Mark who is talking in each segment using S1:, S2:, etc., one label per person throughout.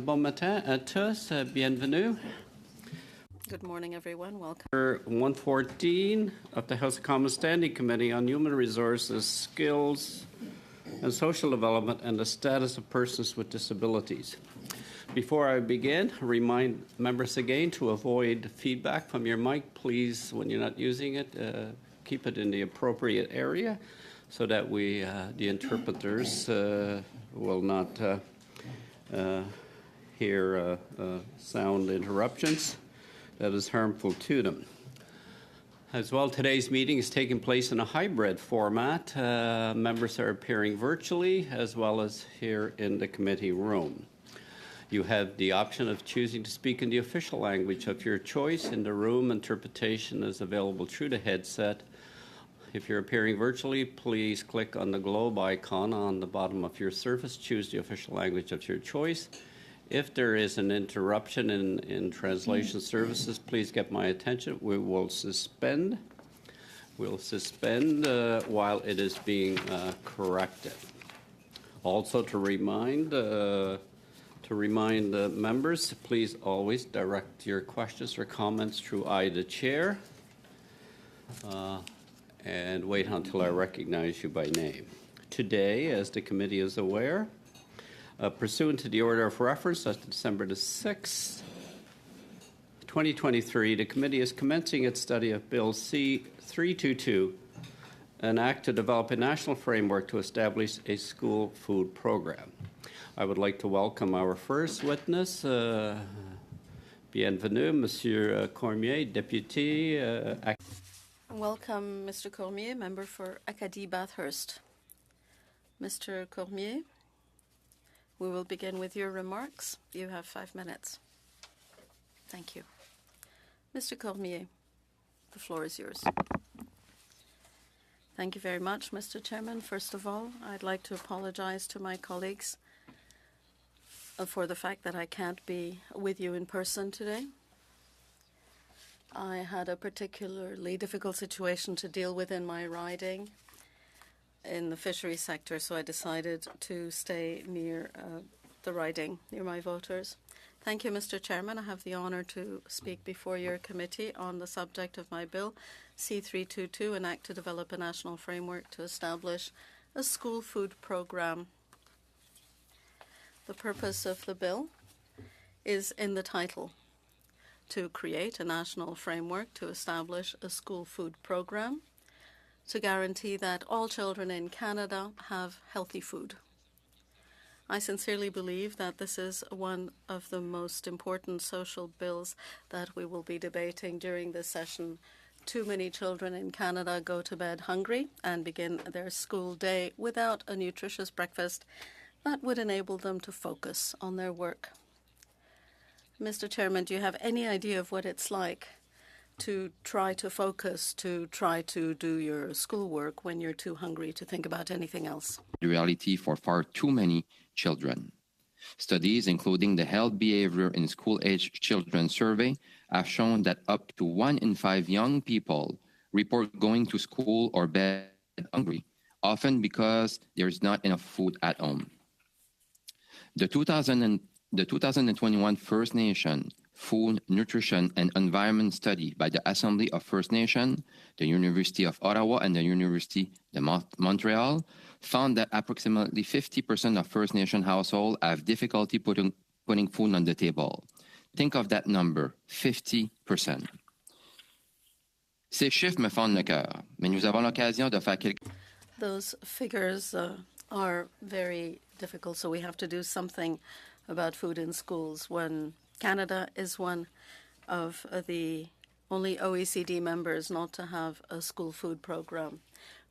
S1: Bon matin à tous, bienvenue.
S2: Good morning, everyone. Welcome.
S1: 114 of the House of Commons Standing Committee on Human Resources, Skills and Social Development and the Status of Persons with Disabilities. Before I begin, remind members again to avoid feedback from your mic. Please, when you're not using it, keep it in the appropriate area so that the interpreters will not hear sound interruptions that is harmful to them. As well, today's meeting is taking place in a hybrid format. Members are appearing virtually as well as here in the committee room. You have the option of choosing to speak in the official language of your choice. In the room, interpretation is available through the headset. If you're appearing virtually, please click on the globe icon on the bottom of your surface. Choose the official language of your choice. If there is an interruption in translation services, please get my attention. We will suspend. We'll suspend while it is being corrected. Also, to remind members, please always direct your questions or comments through I, the chair, and wait until I recognize you by name. Today, as the committee is aware, pursuant to the order of reference, that's December the 6th, 2023, the committee is commencing its study of Bill C-322, an act to develop a national framework to establish a school food program. I would like to welcome our first witness. Bienvenue, Monsieur Cormier, Deputy.
S2: Welcome, Mr. Cormier, member for Acadie-Bathurst. Mr. Cormier, we will begin with your remarks. You have 5 minutes. Thank you. Mr. Cormier, the floor is yours. Thank you very much, Mr. Chairman. First of all, I'd like to apologize to my colleagues for the fact that I can't be with you in person today. I had a particularly difficult situation to deal with in my riding in the fishery sector, so I decided to stay near the riding, near my voters. Thank you, Mr. Chairman. I have the honour to speak before your committee on the subject of my bill, C-322, an act to develop a national framework to establish a school food programme. The purpose of the bill is in the title, to create a national framework to establish a school food programme to guarantee that all children in Canada have healthy food. I sincerely believe that this is one of the most important social bills that we will be debating during this session. Too many children in Canada go to bed hungry and begin their school day without a nutritious breakfast that would enable them to focus on their work. Mr. Chairman, do you have any idea of what it's like to try to focus, to try to do your schoolwork when you're too hungry to think about anything else?
S3: The reality for far too many children. Studies, including the Health Behavior in School-Aged Children survey, have shown that up to 1 in 5 young people report going to school or bed hungry, often because there is not enough food at home. The 2021 First Nation Food, Nutrition and Environment Study by the Assembly of First Nations, the University of Ottawa and the University of Montreal found that approximately 50% of First Nation households have difficulty putting food on the table. Think of that number, 50%. Ces chiffres me fendent le cœur, mais nous avons l'occasion de faire quelque...
S2: Those figures are very difficult, so we have to do something about food in schools. When Canada is one of the only OECD members not to have a school food program.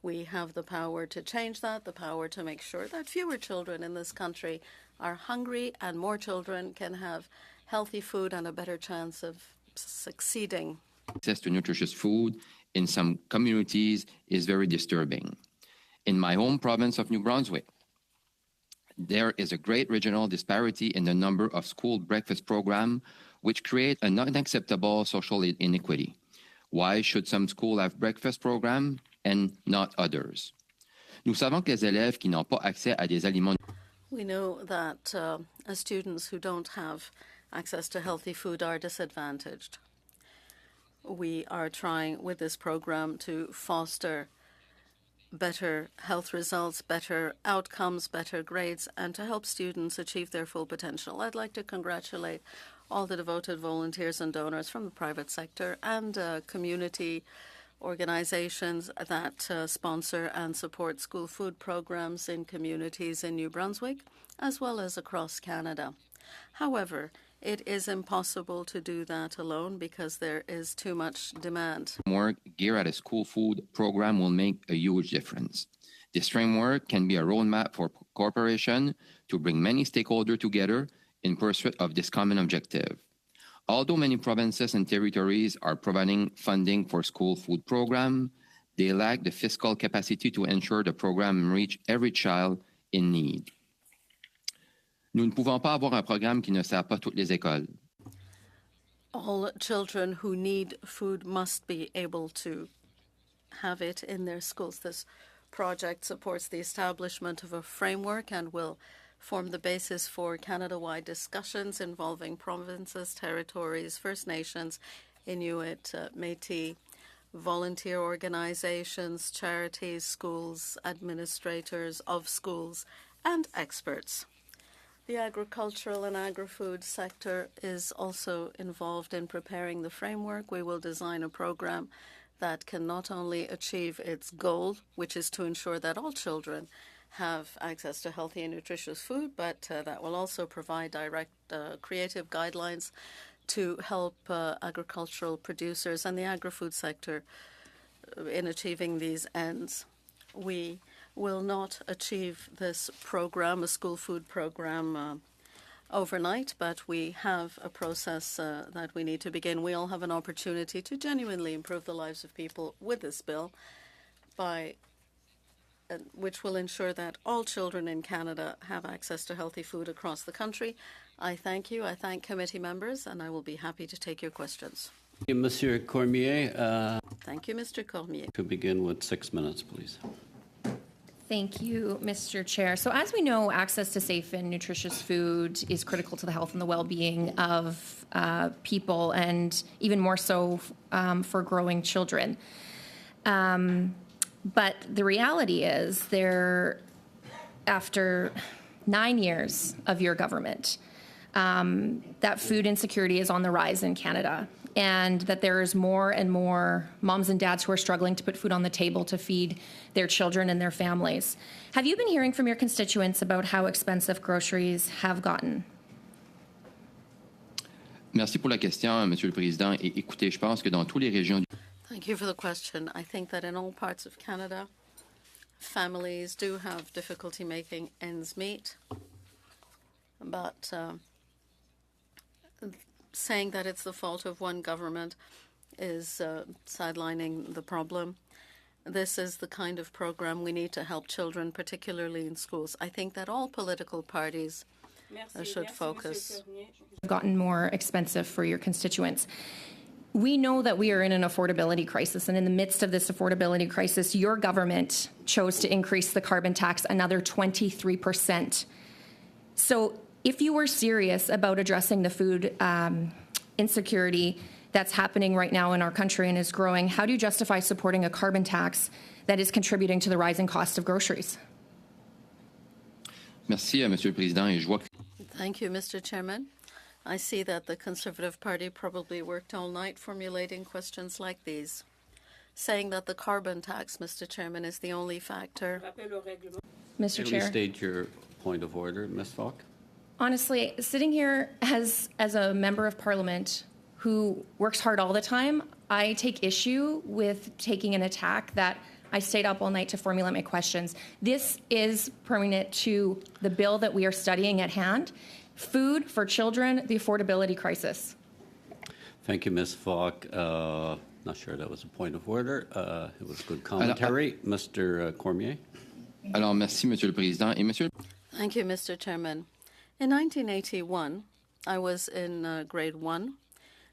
S2: We have the power to change that, the power to make sure that fewer children in this country are hungry and more children can have healthy food and a better chance of succeeding.
S3: Access to nutritious food in some communities is very disturbing. In my home province of New Brunswick, there is a great regional disparity in the number of school breakfast programs, which create an unacceptable social inequity. Why should some schools have breakfast programs and not others? Nous savons que les élèves qui n'ont pas accès à des aliments...
S2: We know that students who don't have access to healthy food are disadvantaged. We are trying with this program to foster better health results, better outcomes, better grades, and to help students achieve their full potential. I'd like to congratulate all the devoted volunteers and donors from the private sector and community organizations that sponsor and support school food programs in communities in New Brunswick, as well as across Canada. However, it is impossible to do that alone because there is too much demand.
S3: Framework geared at a school food program will make a huge difference. This framework can be a roadmap for cooperation to bring many stakeholders together in pursuit of this common objective. Although many provinces and territories are providing funding for school food program, they lack the fiscal capacity to ensure the program reach every child in need. Nous ne pouvons pas avoir un programme qui ne sert pas toutes les écoles.
S2: All children who need food must be able to have it in their schools. This project supports the establishment of a framework and will form the basis for Canada-wide discussions involving provinces, territories, First Nations, Inuit, Métis, volunteer organizations, charities, schools, administrators of schools, and experts. The agricultural and agri-food sector is also involved in preparing the framework. We will design a program that can not only achieve its goal, which is to ensure that all children have access to healthy and nutritious food, but that will also provide direct creative guidelines to help agricultural producers and the agri-food sector in achieving these ends. We will not achieve this program, a school food program, overnight, but we have a process that we need to begin. We all have an opportunity to genuinely improve the lives of people with this bill, which will ensure that all children in Canada have access to healthy food across the country. I thank you. I thank committee members, and I will be happy to take your questions.
S1: Thank you, Monsieur Cormier.
S2: Thank you, Mr. Cormier.
S1: To begin with 6 minutes, please.
S4: Thank you, Mr. Chair. So as we know, access to safe and nutritious food is critical to the health and the well-being of people, and even more so for growing children. But the reality is after 9 years of your government, that food insecurity is on the rise in Canada, and that there is more and more moms and dads who are struggling to put food on the table to feed their children and their families. Have you been hearing from your constituents about how expensive groceries have gotten?
S3: Merci pour la question, Monsieur le Président. Et écoutez, je pense que dans toutes les régions
S2: Thank you for the question. I think that in all parts of Canada, families do have difficulty making ends meet. But saying that it's the fault of one government is sidelining the problem. This is the kind of program we need to help children, particularly in schools. I think that all political parties should focus.
S4: Gotten more expensive for your constituents. We know that we are in an affordability crisis, and in the midst of this affordability crisis, your government chose to increase the carbon tax another 23%. So if you were serious about addressing the food insecurity that's happening right now in our country and is growing, how do you justify supporting a carbon tax that is contributing to the rising cost of groceries?
S3: Merci, Monsieur le Président. Et je vois que
S2: Thank you, Mr. Chairman. I see that the Conservative Party probably worked all night formulating questions like these, saying that the carbon tax, Mr. Chairman, is the only factor.
S4: Mr.
S1: Please
S4: Chair.
S1: state your point of order, Ms. Falk.
S4: Honestly, sitting here as a member of Parliament who works hard all the time, I take issue with taking an attack that I stayed up all night to formulate my questions. This is pertinent to the bill that we are studying at hand, food for children, the affordability crisis.
S1: Thank you, Ms. Falk. Not sure that was a point of order. It was good commentary. Mr. Cormier.
S3: Alors, merci, Monsieur le Président. Et Monsieur
S2: Thank you, Mr. Chairman. In 1981, I was in grade 1.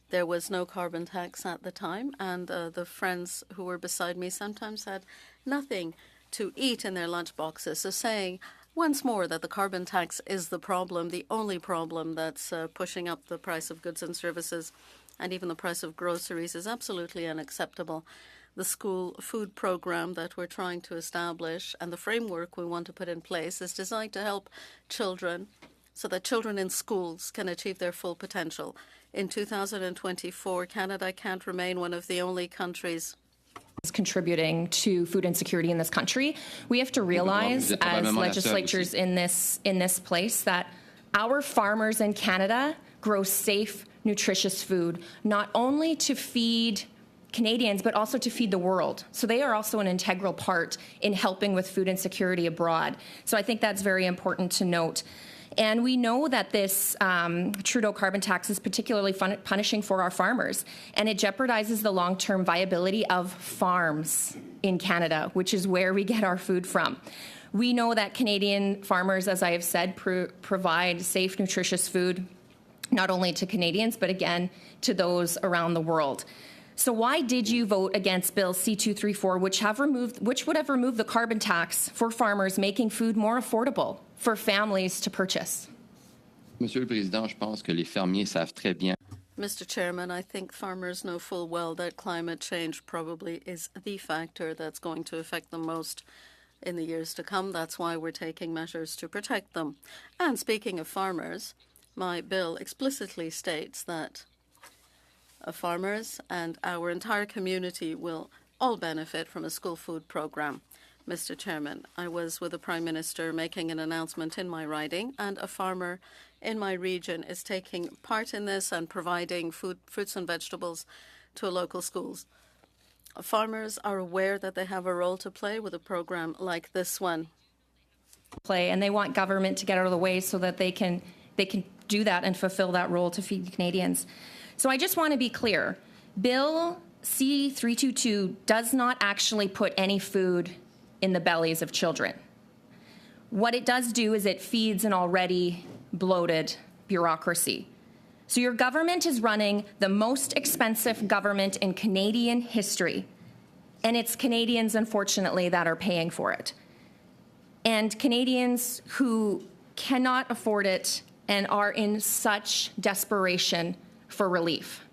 S2: There was no carbon tax at the time, and the friends who were beside me sometimes had nothing to eat in their lunch boxes. So saying once more that the carbon tax is the problem, the only problem that's pushing up the price of goods and services, and even the price of groceries is absolutely unacceptable. The school food program that we're trying to establish and the framework we want to put in place is designed to help children so that children in schools can achieve their full potential. In 2024, Canada can't remain one of the only countries
S4: contributing to food insecurity in this country. We have to realize as legislatures in this place that our farmers in Canada grow safe, nutritious food, not only to feed Canadians, but also to feed the world. So they are also an integral part in helping with food insecurity abroad. So I think that's very important to note. And we know that this Trudeau carbon tax is particularly punishing for our farmers, and it jeopardizes the long-term viability of farms in Canada, which is where we get our food from. We know that Canadian farmers, as I have said, provide safe, nutritious food, not only to Canadians, but again, to those around the world. So why did you vote against Bill C-234, which would have removed the carbon tax for farmers, making food more affordable for families to purchase?
S3: Monsieur le Président, je pense que les fermiers savent très bien.
S2: Mr. Chairman, I think farmers know full well that climate change probably is the factor that's going to affect them most in the years to come. That's why we're taking measures to protect them. And speaking of farmers, my bill explicitly states that farmers and our entire community will all benefit from a school food program. Mr. Chairman, I was with the Prime Minister making an announcement in my riding, and a farmer in my region is taking part in this and providing fruits and vegetables to local schools. Farmers are aware that they have a role to play with a program like this one.
S4: And they want government to get out of the way so that they can do that and fulfill that role to feed Canadians. So I just want to be clear. Bill C-322 does not actually put any food in the bellies of children. What it does do is it feeds an already bloated bureaucracy. So your government is running the most expensive government in Canadian history, and it's Canadians, unfortunately, that are paying for it. And Canadians who cannot afford it and are in such desperation for relief.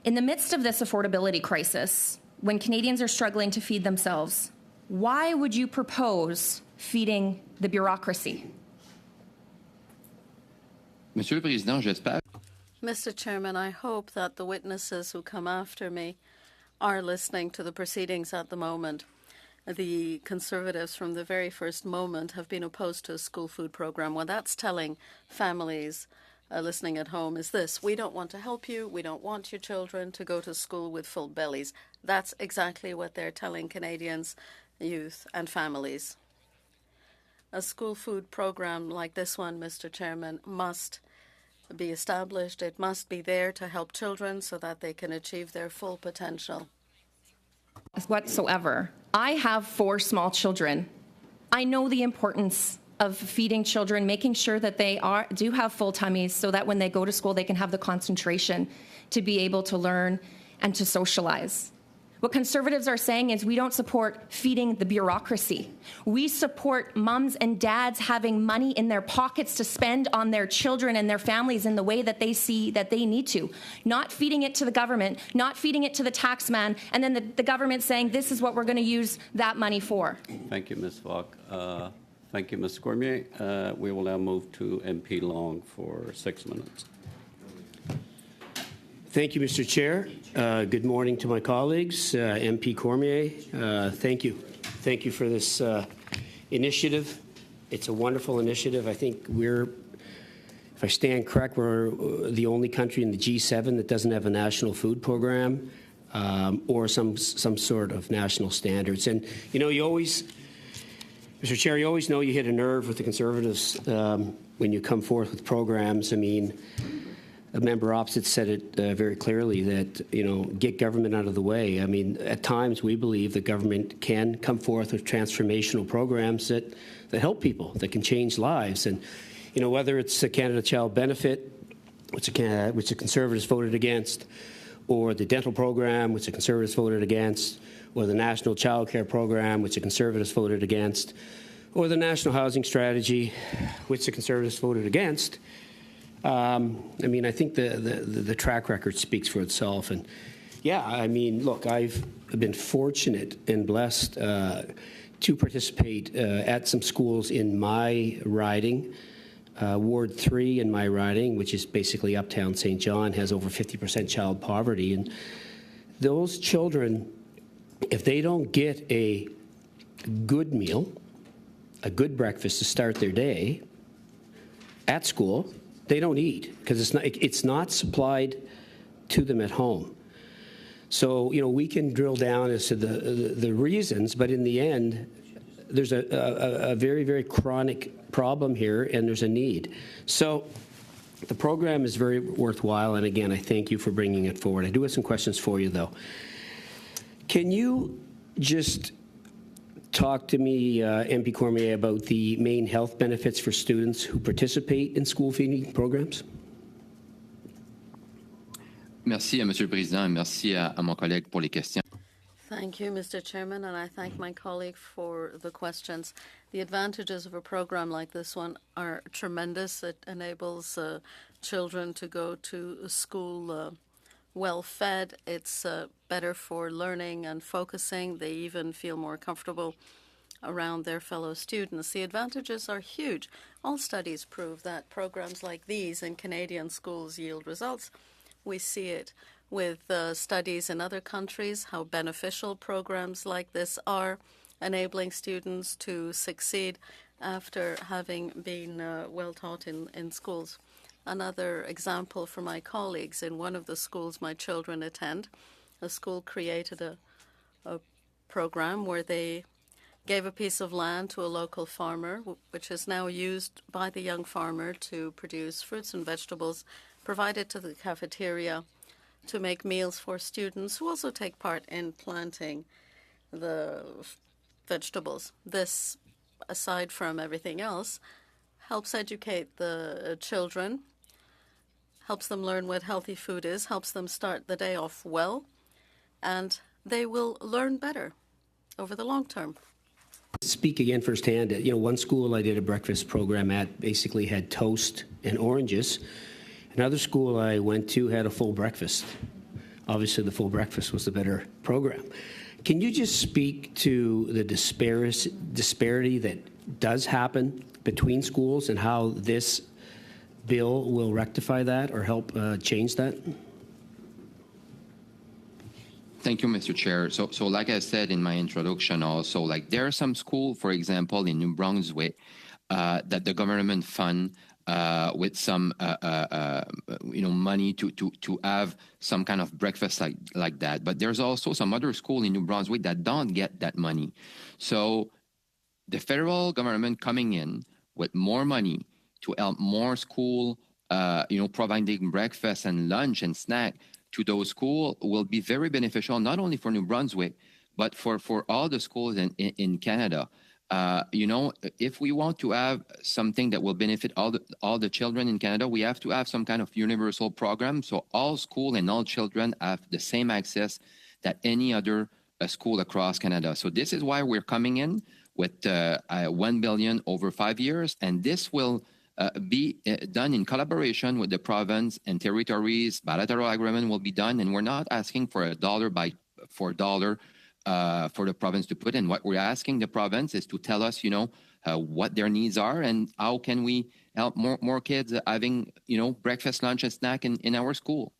S4: In the midst of this affordability crisis, when Canadians are struggling to feed themselves, why would you propose feeding the bureaucracy?
S3: Monsieur le Président, j'espère.
S2: Mr. Chairman, I hope that the witnesses who come after me are listening to the proceedings at the moment. The Conservatives from the very first moment have been opposed to a school food program. What that's telling families listening at home is this: we don't want to help you, we don't want your children to go to school with full bellies. That's exactly what they're telling Canadians, youth and families. A school food program like this one, Mr. Chairman, must be established. It must be there to help children so that they can achieve their full potential.
S4: Whatsoever. I have 4 small children. I know the importance of feeding children, making sure that they do have full tummies so that when they go to school, they can have the concentration to be able to learn and to socialize. What Conservatives are saying is we don't support feeding the bureaucracy. We support mums and dads having money in their pockets to spend on their children and their families in the way that they see that they need to. Not feeding it to the government, not feeding it to the tax man, and then the government saying this is what we're going to use that money for.
S1: Thank you, Ms. Falk. Thank you, Ms. Cormier. We will now move to MP Long for 6 minutes.
S5: Thank you, Mr. Chair. Good morning to my colleagues. MP Cormier, thank you. Thank you for this initiative. It's a wonderful initiative. I think if I stand correct, we're the only country in the G7 that doesn't have a national food program or some sort of national standards. And, you know, you always, Mr. Chair, you always know you hit a nerve with the Conservatives when you come forth with programs. I mean, a member opposite said it very clearly that, you know, get government out of the way. I mean, at times we believe that government can come forth with transformational programs that help people, that can change lives. And, you know, whether it's a Canada Child Benefit, which the Conservatives voted against, or the dental program, which the Conservatives voted against, or the National Child Care Program, which the Conservatives voted against, or the National Housing Strategy, which the Conservatives voted against, I mean, I think the track record speaks for itself. And yeah, I mean, look, I've been fortunate and blessed to participate at some schools in my riding. Ward 3 in my riding, which is basically uptown St. John, has over 50% child poverty. And those children, if they don't get a good meal, a good breakfast to start their day at school, they don't eat because it's not supplied to them at home. So, you know, we can drill down as to the reasons, but in the end, there's a very, very chronic problem here, and there's a need. So the program is very worthwhile, and again, I thank you for bringing it forward. I do have some questions for you, though. Can you just talk to me, MP Cormier, about the main health benefits for students who participate in school feeding programs?
S3: Merci, Monsieur le Président, et merci à mon collègue pour les questions.
S2: Thank you, Mr. Chairman, and I thank my colleague for the questions. The advantages of a program like this one are tremendous. It enables children to go to school well-fed. It's better for learning and focusing. They even feel more comfortable around their fellow students. The advantages are huge. All studies prove that programs like these in Canadian schools yield results. We see it with studies in other countries, how beneficial programs like this are, enabling students to succeed after having been well taught in schools. Another example for my colleagues, in one of the schools my children attend, a school created a program where they gave a piece of land to a local farmer, which is now used by the young farmer to produce fruits and vegetables provided to the cafeteria to make meals for students who also take part in planting the vegetables. This, aside from everything else, helps educate the children, helps them learn what healthy food is, helps them start the day off well, and they will learn better over the long term.
S5: Speak again firsthand. You know, one school I did a breakfast program at basically had toast and oranges. Another school I went to had a full breakfast. Obviously, the full breakfast was the better program. Can you just speak to the disparity that does happen between schools and how this bill will rectify that or help change that?
S3: Thank you, Mr. Chair. So like I said in my introduction also, like there are some schools, for example, in New Brunswick, that the government fund with some money to have some kind of breakfast like that. But there's also some other school in New Brunswick that don't get that money. So the federal government coming in with more money to help more school, providing breakfast and lunch and snack to those schools will be very beneficial, not only for New Brunswick, but for all the schools in Canada. If we want to have something that will benefit all the children in Canada, we have to have some kind of universal program so all schools and all children have the same access that any other school across Canada. So this is why we're coming in with $1 billion over 5 years, and this will be done in collaboration with the province and territories. Bilateral agreement will be done, and we're not asking for $1 for $1 for the province to put in. What we're asking the province is to tell us, what their needs are and how can we help more kids having, breakfast, lunch, and snack in our school.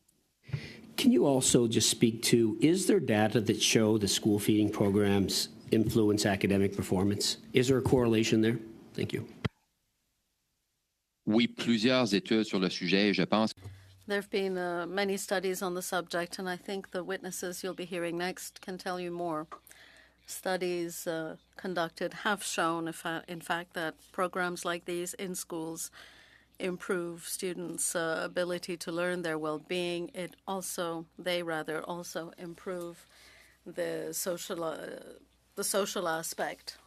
S5: Can you also just speak to, is there data that show the school feeding programs influence academic performance? Is there a correlation there? Thank you.
S3: Oui, plusieurs études sur le sujet, je pense.
S2: There have been many studies on the subject, and I think the witnesses you'll be hearing next can tell you more. Studies conducted have shown, in fact, that programs like these in schools improve students' ability to learn, their well-being. They also improve the social aspect,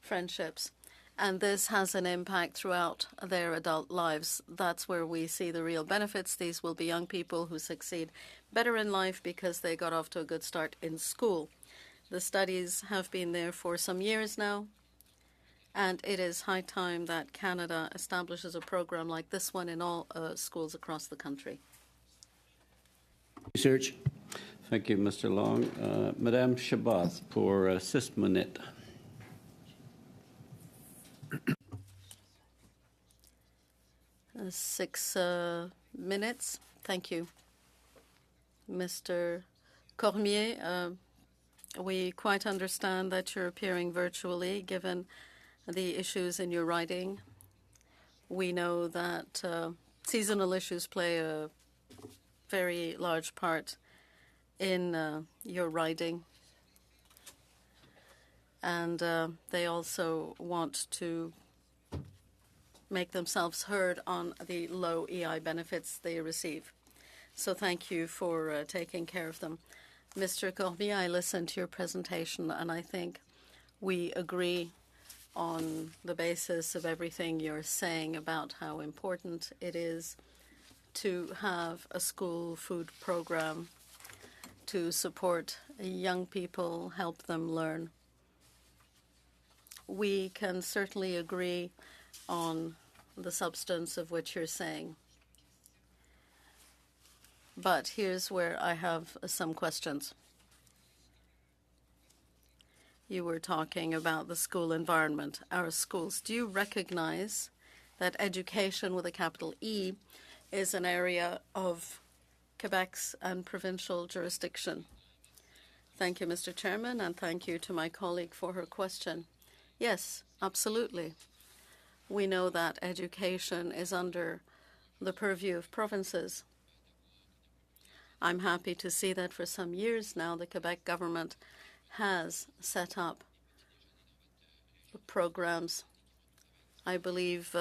S2: friendships. And this has an impact throughout their adult lives. That's where we see the real benefits. These will be young people who succeed better in life because they got off to a good start in school. The studies have been there for some years now, And it is high time that Canada establishes a program like this one in all schools across the country.
S5: Research.
S1: Thank you, Mr. Long. Madame Chabot pour 6 minutes.
S2: Six minutes. Thank you. Mr. Cormier, we quite understand that you're appearing virtually given the issues in your riding. We know that seasonal issues play a very large part in your riding. And they also want to make themselves heard on the low EI benefits they receive. So thank you for taking care of them. Mr. Cormier, I listened to your presentation, and I think we agree on the basis of everything you're saying about how important it is to have a school food program to support young people, help them learn. We can certainly agree on the substance of what you're saying. But here's where I have some questions. You were talking about the school environment, our schools. Do you recognize that education with a capital E is an area of Quebec's and provincial jurisdiction? Thank you, Mr. Chairman, and thank you to my colleague for her question. Yes, absolutely. We know that education is under the purview of provinces. I'm happy to see that for some years now the Quebec government has set up programs. I believe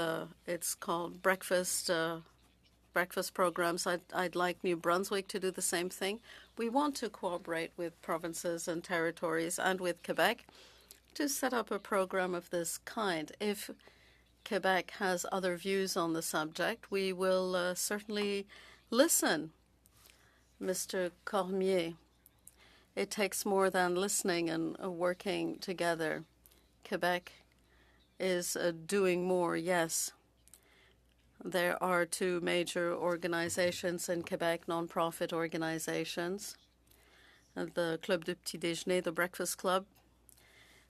S2: it's called breakfast programs. I'd like New Brunswick to do the same thing. We want to cooperate with provinces and territories and with Quebec to set up a program of this kind. If Quebec has other views on the subject, we will certainly listen. Mr. Cormier, it takes more than listening and working together. Quebec is doing more, yes. There are two major organizations in Quebec, non-profit organizations, the Club du Petit Déjeuner, the Breakfast Club,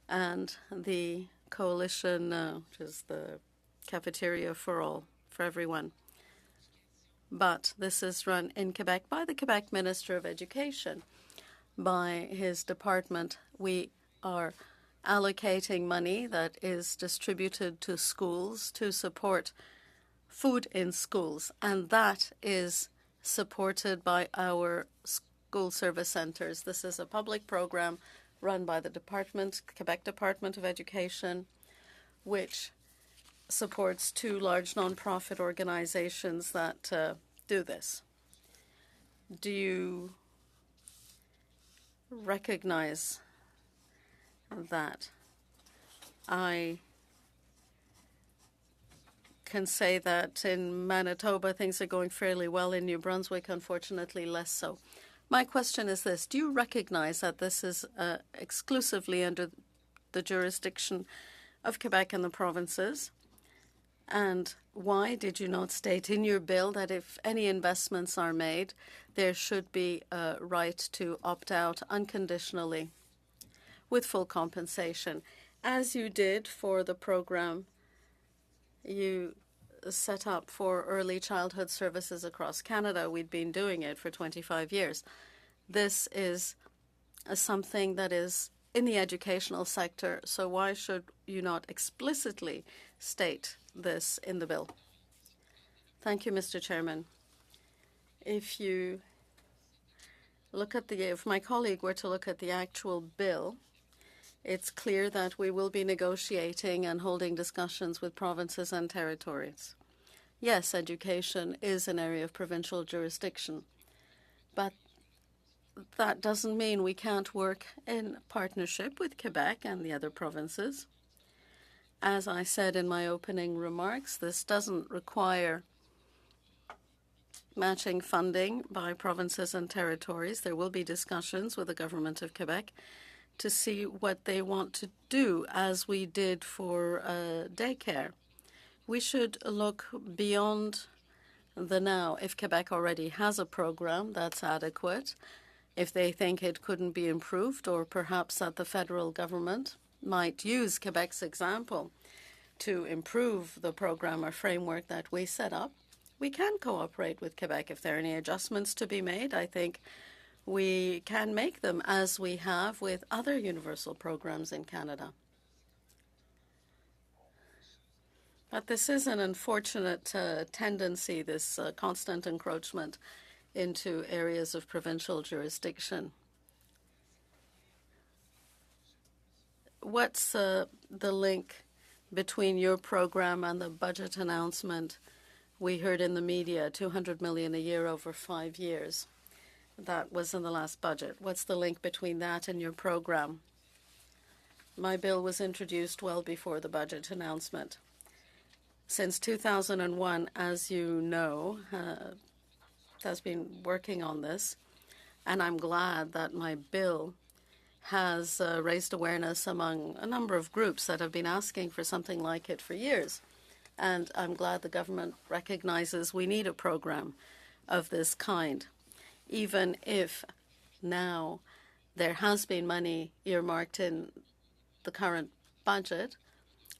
S2: and the coalition, which is the cafeteria for all, for everyone. But this is run in Quebec by the Quebec Minister of Education. By his department, we are allocating money that is distributed to schools to support food in schools, and that is supported by our school service centers. This is a public program run by the department, Quebec Department of Education, which supports two large nonprofit organizations that do this. Do you recognize that? I can say that in Manitoba things are going fairly well. In New Brunswick, unfortunately, less so. My question is this. Do you recognize that this is exclusively under the jurisdiction of Quebec and the provinces? And why did you not state in your bill that if any investments are made, there should be a right to opt out unconditionally with full compensation, as you did for the program you set up for early childhood services across Canada? We'd been doing it for 25 years. This is something that is in the educational sector, so why should you not explicitly state this in the bill? Thank you, Mr. Chairman. If you look at if my colleague were to look at the actual bill, it's clear that we will be negotiating and holding discussions with provinces and territories. Yes, education is an area of provincial jurisdiction, but that doesn't mean we can't work in partnership with Quebec and the other provinces. As I said in my opening remarks, this doesn't require matching funding by provinces and territories. There will be discussions with the Government of Quebec to see what they want to do, as we did for daycare. We should look beyond the now. If Quebec already has a program that's adequate, if they think it couldn't be improved, or perhaps that the federal government might use Quebec's example to improve the program or framework that we set up, we can cooperate with Quebec. If there are any adjustments to be made, I think we can make them, as we have with other universal programs in Canada. But this is an unfortunate tendency, this constant encroachment into areas of provincial jurisdiction. What's the link between your program and the budget announcement we heard in the media, $200 million a year over 5 years? That was in the last budget. What's the link between that and your program? My bill was introduced well before the budget announcement. Since 2001, as you know, has been working on this, and I'm glad that my bill has raised awareness among a number of groups that have been asking for something like it for years. And I'm glad the government recognizes we need a program of this kind. Even if now there has been money earmarked in the current budget,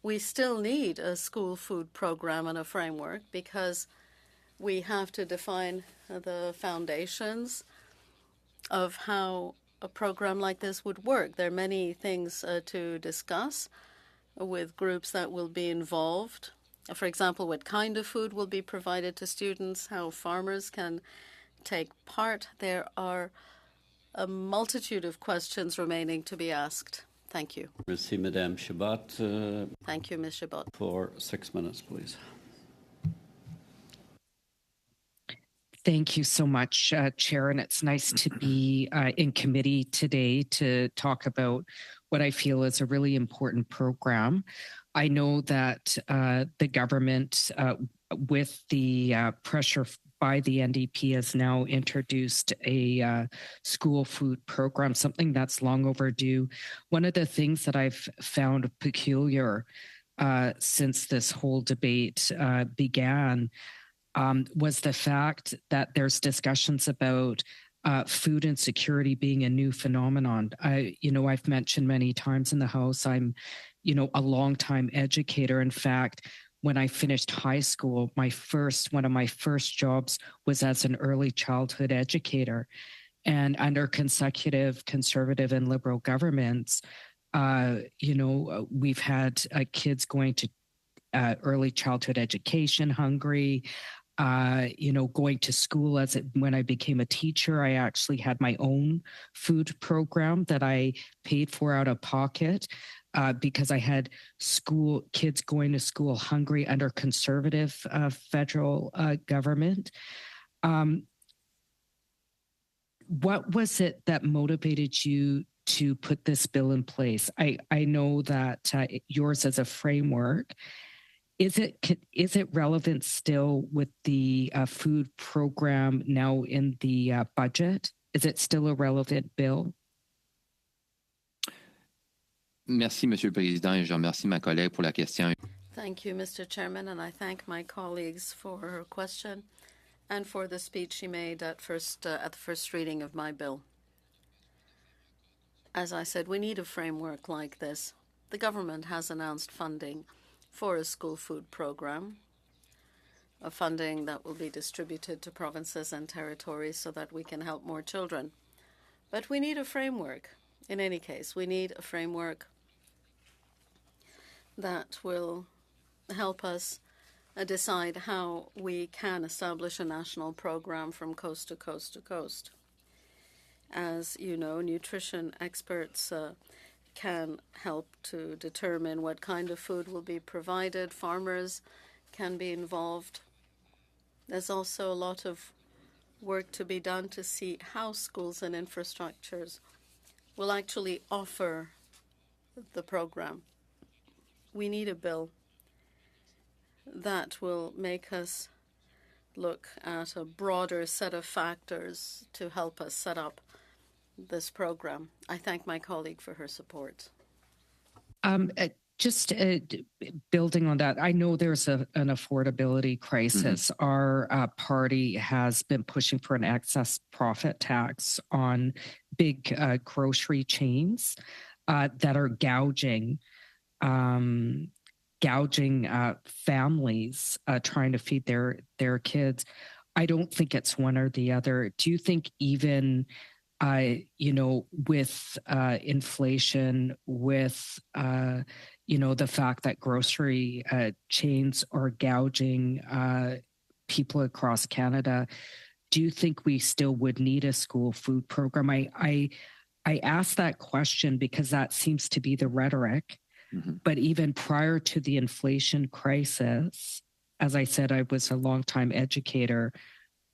S2: we still need a school food program and a framework, because we have to define the foundations of how a program like this would work. There are many things to discuss with groups that will be involved. For example, what kind of food will be provided to students, how farmers can take part. There are a multitude of questions remaining to be asked. Thank you.
S1: Merci, Madame Chabot.
S2: Thank you, Ms. Chabot.
S1: For 6 minutes, please.
S6: Thank you so much, Chair. And it's nice to be in committee today to talk about what I feel is a really important program. I know that the government, with the pressure by the NDP, has now introduced a school food program, something that's long overdue. One of the things that I've found peculiar since this whole debate began was the fact that there's discussions about food insecurity being a new phenomenon. I've mentioned many times in the House, I'm, a longtime educator. In fact, when I finished high school, one of my first jobs was as an early childhood educator. And under consecutive Conservative and Liberal governments, we've had kids going to early childhood education hungry, going to school. When I became a teacher, I actually had my own food program that I paid for out of pocket because I had kids going to school hungry under Conservative federal government. What was it that motivated you to put this bill in place? I know that yours as a framework. Is it relevant still with the food program now in the budget? Is it still a relevant bill?
S3: Merci, Monsieur le Président, et je remercie ma collègue pour la question.
S2: Thank you, Mr. Chairman, and I thank my colleagues for her question and for the speech she made at the first reading of my bill. As I said, we need a framework like this. The government has announced funding for a school food program, a funding that will be distributed to provinces and territories so that we can help more children. But we need a framework. In any case, we need a framework that will help us decide how we can establish a national program from coast to coast to coast. As you know, nutrition experts can help to determine what kind of food will be provided. Farmers can be involved. There's also a lot of work to be done to see how schools and infrastructures will actually offer the program. We need a bill that will make us look at a broader set of factors to help us set up this program. I thank my colleague for her support.
S6: Just building on that, I know there's an affordability crisis. Our party has been pushing for an excess profit tax on big grocery chains that are gouging families trying to feed their kids. I don't think it's one or the other. Do you think even with inflation, with the fact that grocery chains are gouging people across Canada, do you think we still would need a school food program? I ask that question because that seems to be the rhetoric. But even prior to the inflation crisis, as I said, I was a longtime educator.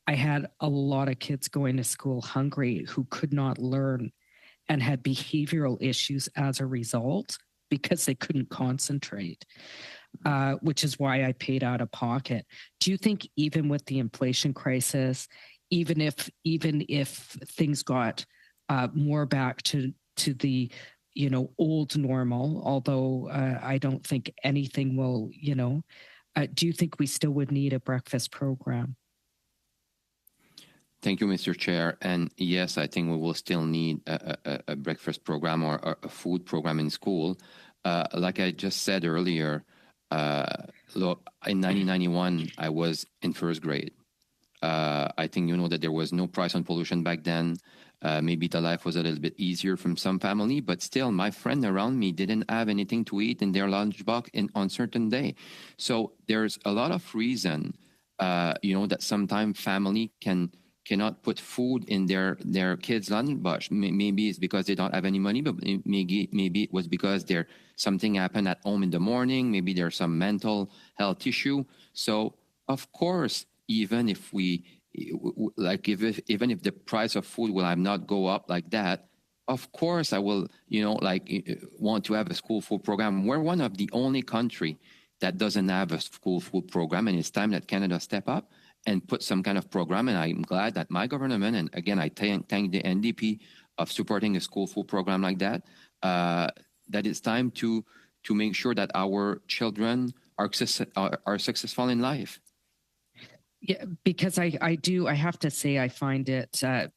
S6: I had a lot of kids going to school hungry who could not learn and had behavioral issues as a result because they couldn't concentrate, which is why I paid out of pocket. Do you think even with the inflation crisis, even if things got more back to the old normal, although I don't think anything will, do you think we still would need a breakfast program?
S3: Thank you, Mr. Chair. And yes, I think we will still need a breakfast program or a food program in school. Like I just said earlier, look, in 1991, I was in first grade. I think you know that there was no price on pollution back then. Maybe the life was a little bit easier from some family, but still my friend around me didn't have anything to eat in their lunchbox on certain day. So there's a lot of reason, that sometimes family cannot put food in their kids' lunchbox. Maybe it's because they don't have any money, but maybe it was because something happened at home in the morning. Maybe there's some mental health issue. So of course, even if even if the price of food will have not go up like that, of course I will, want to have a school food program. We're one of the only country that doesn't have a school food program, and it's time that Canada step up and put some kind of program. And I'm glad that my government, and again, I thank the NDP of supporting a school food program like that, that it's time to make sure that our children are successful in life.
S6: Yeah, because I have to say, I find it,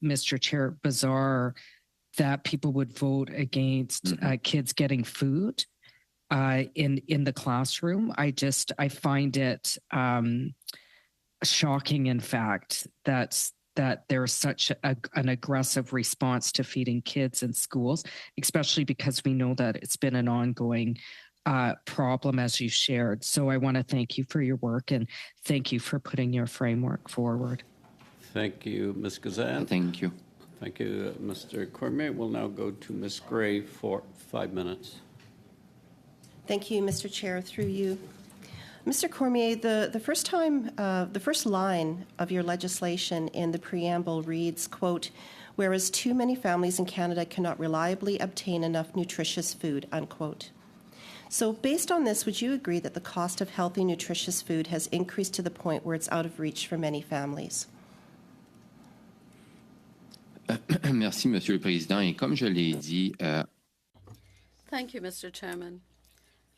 S6: Mr. Chair, bizarre that people would vote against kids getting food in the classroom. I find it shocking, in fact, that there's such an aggressive response to feeding kids in schools, especially because we know that it's been an ongoing problem, as you shared. So I want to thank you for your work and thank you for putting your framework forward.
S1: Thank you, Ms. Gazan.
S3: Thank you.
S1: Thank you, Mr. Cormier. We'll now go to Ms. Gray for 5 minutes.
S7: Thank you, Mr. Chair, through you. Mr. Cormier, the first line of your legislation in the preamble reads, quote, "Whereas too many families in Canada cannot reliably obtain enough nutritious food," unquote. So based on this, would you agree that the cost of healthy, nutritious food has increased to the point where it's out of reach for many families?
S3: Merci, Monsieur le Président. Et comme je l'ai dit,
S2: Thank you, Mr. Chairman.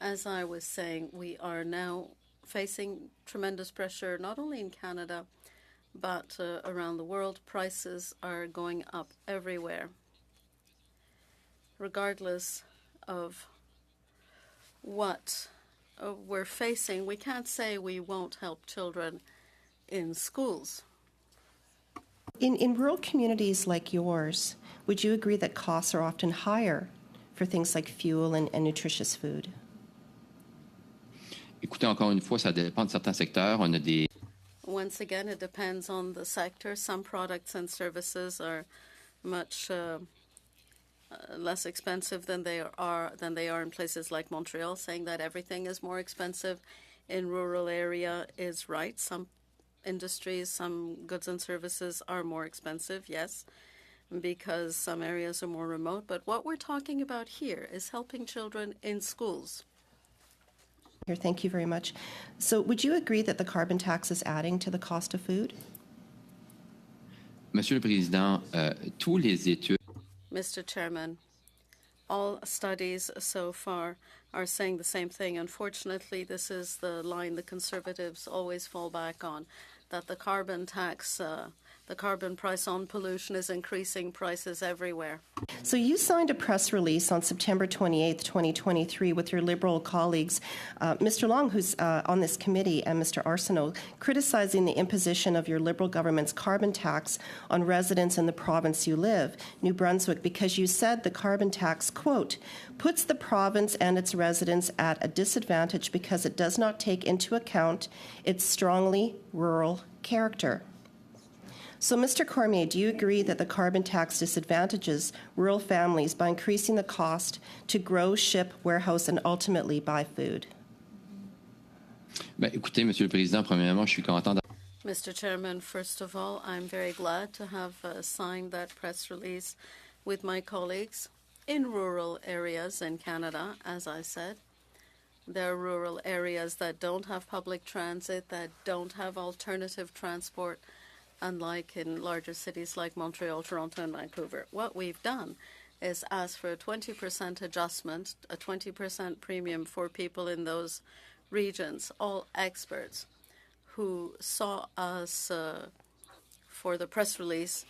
S2: As I was saying, we are now facing tremendous pressure, not only in Canada, but around the world. Prices are going up everywhere. Regardless of what we're facing, we can't say we won't help children in schools.
S7: In rural communities like yours, would you agree that costs are often higher for things like fuel and nutritious food?
S3: écoutez, encore une fois, ça dépend de certains secteurs. On a des...
S2: Once again, it depends on the sector. Some products and services are much less expensive than they are in places like Montreal. Saying that everything is more expensive in rural area is right. Some industries, some goods and services are more expensive, yes, because some areas are more remote. But what we're talking about here is helping children in schools.
S7: Here, thank you very much. So would you agree that the carbon tax is adding to the cost of food?
S3: Monsieur le Président, tous les études...
S2: Mr. Chairman, all studies so far are saying the same thing. Unfortunately, this is the line the Conservatives always fall back on, that the carbon tax, the carbon price on pollution is increasing prices everywhere.
S7: So you signed a press release on September 28th, 2023 with your Liberal colleagues, Mr. Long, who's on this committee, and Mr. Arsenault, criticizing the imposition of your Liberal government's carbon tax on residents in the province you live, New Brunswick, because you said the carbon tax, quote, puts the province and its residents at a disadvantage because it does not take into account its strongly rural character. So, Mr. Cormier, do you agree that the carbon tax disadvantages rural families by increasing the cost to grow, ship, warehouse, and ultimately buy food?
S3: Écoutez, Monsieur le Président, premièrement, je suis content.
S2: Mr. Chairman, first of all, I'm very glad to have signed that press release with my colleagues in rural areas in Canada, as I said. There are rural areas that don't have public transit, that don't have alternative transport, unlike in larger cities like Montreal, Toronto, and Vancouver. What we've done is ask for a 20% adjustment, a 20% premium for people in those regions. All experts who saw us for the press release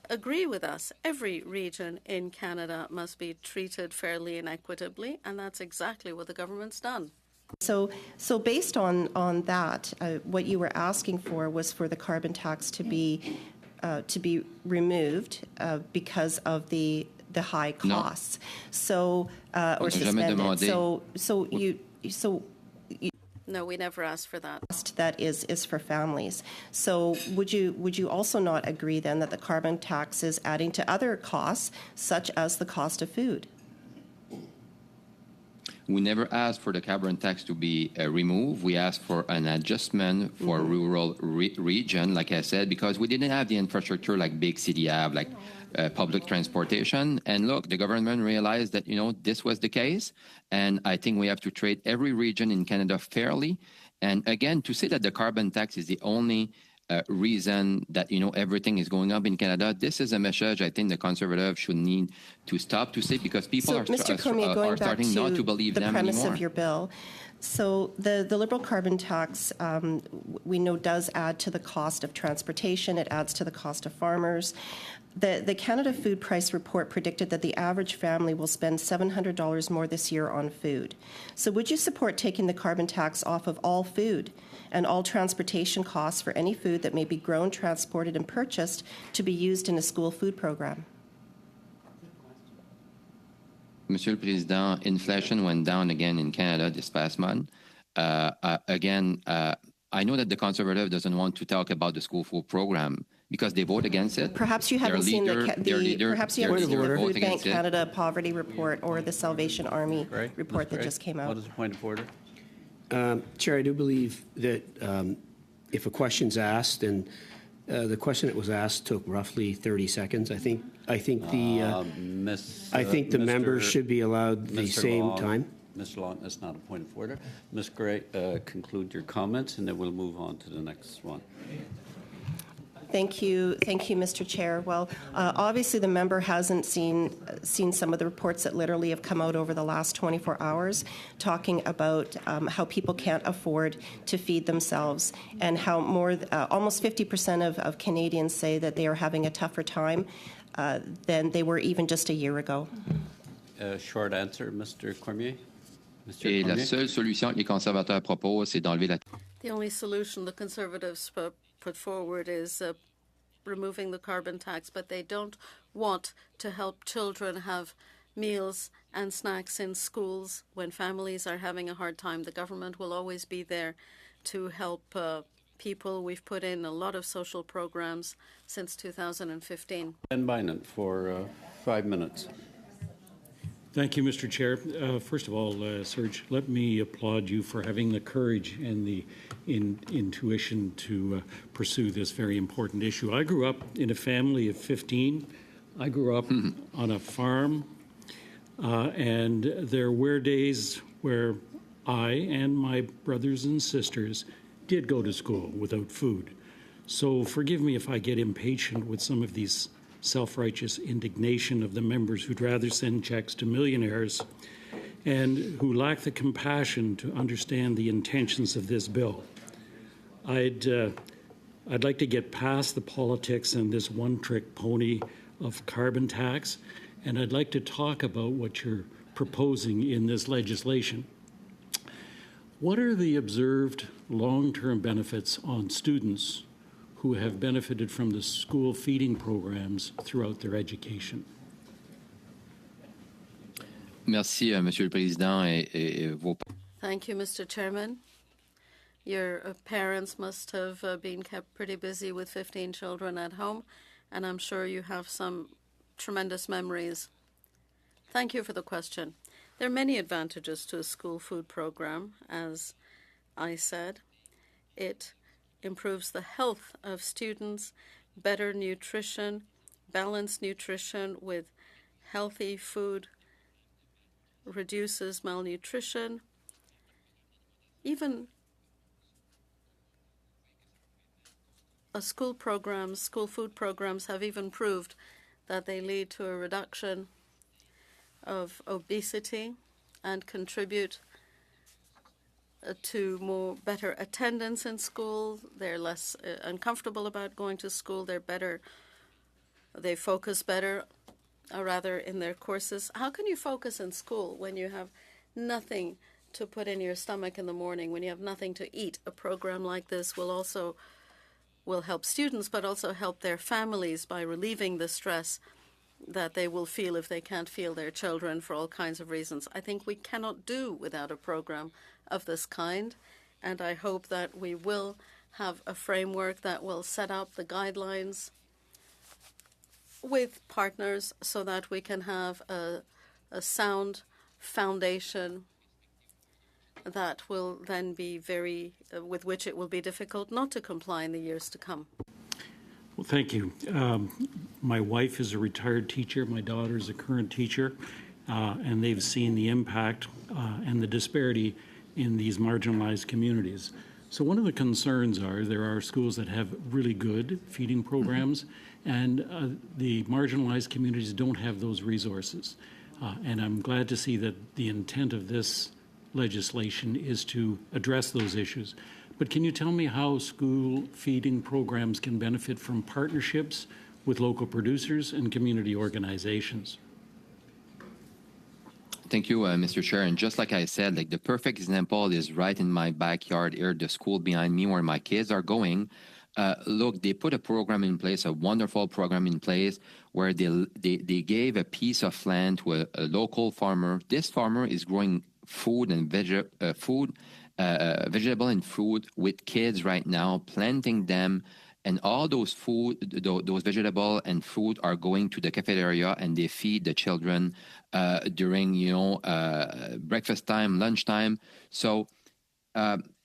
S2: agree with us. Every region in Canada must be treated fairly and equitably, and that's exactly what the government's done.
S7: So based on that, what you were asking for was for the carbon tax to be removed because of the high costs. No. Or suspended.
S2: No, we never asked for that.
S7: That is for families. So would you also not agree then that the carbon tax is adding to other costs, such as the cost of food?
S3: We never asked for the carbon tax to be removed. We asked for an adjustment for rural region, like I said, because we didn't have the infrastructure like big city have, like public transportation. And look, the government realized that, this was the case. And I think we have to treat every region in Canada fairly. And again, to say that the carbon tax is the only reason that, everything is going up in Canada, this is a message I think the Conservatives should need to stop to say, because people are starting not to believe them anymore.
S7: The premise of your bill. So the Liberal carbon tax, we know, does add to the cost of transportation. It adds to the cost of farmers. The Canada Food Price Report predicted that the average family will spend $700 more this year on food. So would you support taking the carbon tax off of all food and all transportation costs for any food that may be grown, transported, and purchased to be used in a school food program?
S3: Monsieur le Président, inflation went down again in Canada this past month. I know that the Conservative doesn't want to talk about the school food program because they vote against it.
S7: Perhaps you haven't seen the Food Bank Canada Poverty Report or the Salvation Army report that just came out.
S1: What is the point of order?
S5: Chair, I do believe that if a question's asked, and the question that was asked took roughly 30 seconds, I think the members should be allowed the same time.
S1: Mr. Long, that's not a point of order. Ms. Gray, conclude your comments, and then we'll move on to the next one.
S7: Thank you, Mr. Chair. Well, obviously the member hasn't seen some of the reports that literally have come out over the last 24 hours, talking about how people can't afford to feed themselves, and how almost 50% of Canadians say that they are having a tougher time than they were even just a year ago.
S1: Short answer, Mr. Cormier.
S3: Et la seule solution que les conservateurs proposent, c'est d'enlever la.
S2: The only solution the Conservatives put forward is removing the carbon tax, but they don't want to help children have meals and snacks in schools when families are having a hard time. The government will always be there to help people. We've put in a lot of social programs since 2015.
S1: Ben Bynum for 5 minutes.
S8: Thank you, Mr. Chair. First of all, Serge, let me applaud you for having the courage and the intuition to pursue this very important issue. I grew up in a family of 15. I grew up on a farm, and there were days where I and my brothers and sisters did go to school without food. So forgive me if I get impatient with some of these self-righteous indignation of the members who'd rather send checks to millionaires and who lack the compassion to understand the intentions of this bill. I'd like to get past the politics and this one-trick pony of carbon tax, and I'd like to talk about what you're proposing in this legislation. What are the observed long-term benefits on students who have benefited from the school feeding programs throughout their education?
S3: Merci, Monsieur le Président. Et vos...
S2: Thank you, Mr. Chairman. Your parents must have been kept pretty busy with 15 children at home, and I'm sure you have some tremendous memories. Thank you for the question. There are many advantages to a school food program, as I said. It improves the health of students, better nutrition, balanced nutrition with healthy food, reduces malnutrition. Even school food programs have even proved that they lead to a reduction of obesity and contribute to better attendance in school. They're less uncomfortable about going to school. They focus better, in their courses. How can you focus in school when you have nothing to put in your stomach in the morning, when you have nothing to eat? A program like this will help students, but also help their families by relieving the stress that they will feel if they can't feel their children for all kinds of reasons. I think we cannot do without a program of this kind, and I hope that we will have a framework that will set up the guidelines with partners so that we can have a sound foundation that will then be with which it will be difficult not to comply in the years to come.
S8: Well, thank you. My wife is a retired teacher. My daughter is a current teacher, and they've seen the impact and the disparity in these marginalized communities. So one of the concerns there are schools that have really good feeding programs, and the marginalized communities don't have those resources. And I'm glad to see that the intent of this legislation is to address those issues. But can you tell me how school feeding programs can benefit from partnerships with local producers and community organizations?
S3: Thank you, Mr. Chair. And just like I said, the perfect example is right in my backyard here, the school behind me where my kids are going. Look, they put a program in place, a wonderful program in place, where they gave a piece of land to a local farmer. This farmer is growing food and vegetable and fruit with kids right now, planting them, and all those those vegetable and fruit are going to the cafeteria, and they feed the children during breakfast time, lunchtime. So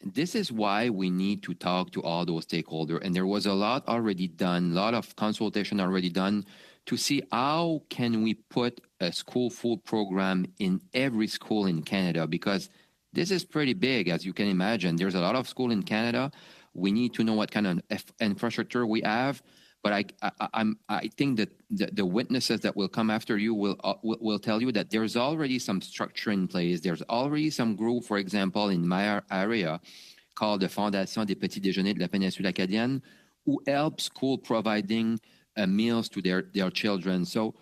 S3: this is why we need to talk to all those stakeholders, and there was a lot already done, a lot of consultation already done to see how can we put a school food program in every school in Canada, because this is pretty big, as you can imagine. There's a lot of schools in Canada. We need to know what kind of infrastructure we have. But I think that the witnesses that will come after you will tell you that there's already some structure in place. There's already some group, for example, in my area called the Fondation des Petits Déjeuners de la Péninsule Acadienne, who help school providing meals to their children. So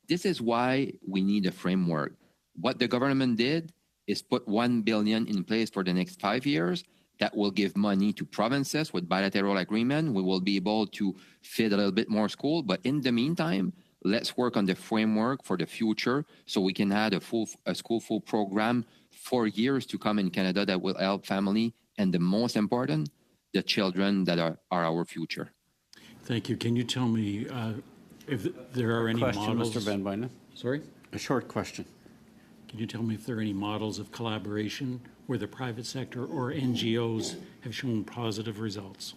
S3: this is why we need a framework. What the government did is put $1 billion in place for the next 5 years. That will give money to provinces with bilateral agreement. We will be able to feed a little bit more school. But in the meantime, let's work on the framework for the future so we can have a school food program for years to come in Canada that will help family, and the most important, the children that are our future.
S8: Thank you. Can you tell me if there are any models?
S1: Mr. Van Buynen.
S8: Sorry?
S1: A short question.
S8: Can you tell me if there are any models of collaboration where the private sector or NGOs have shown positive results?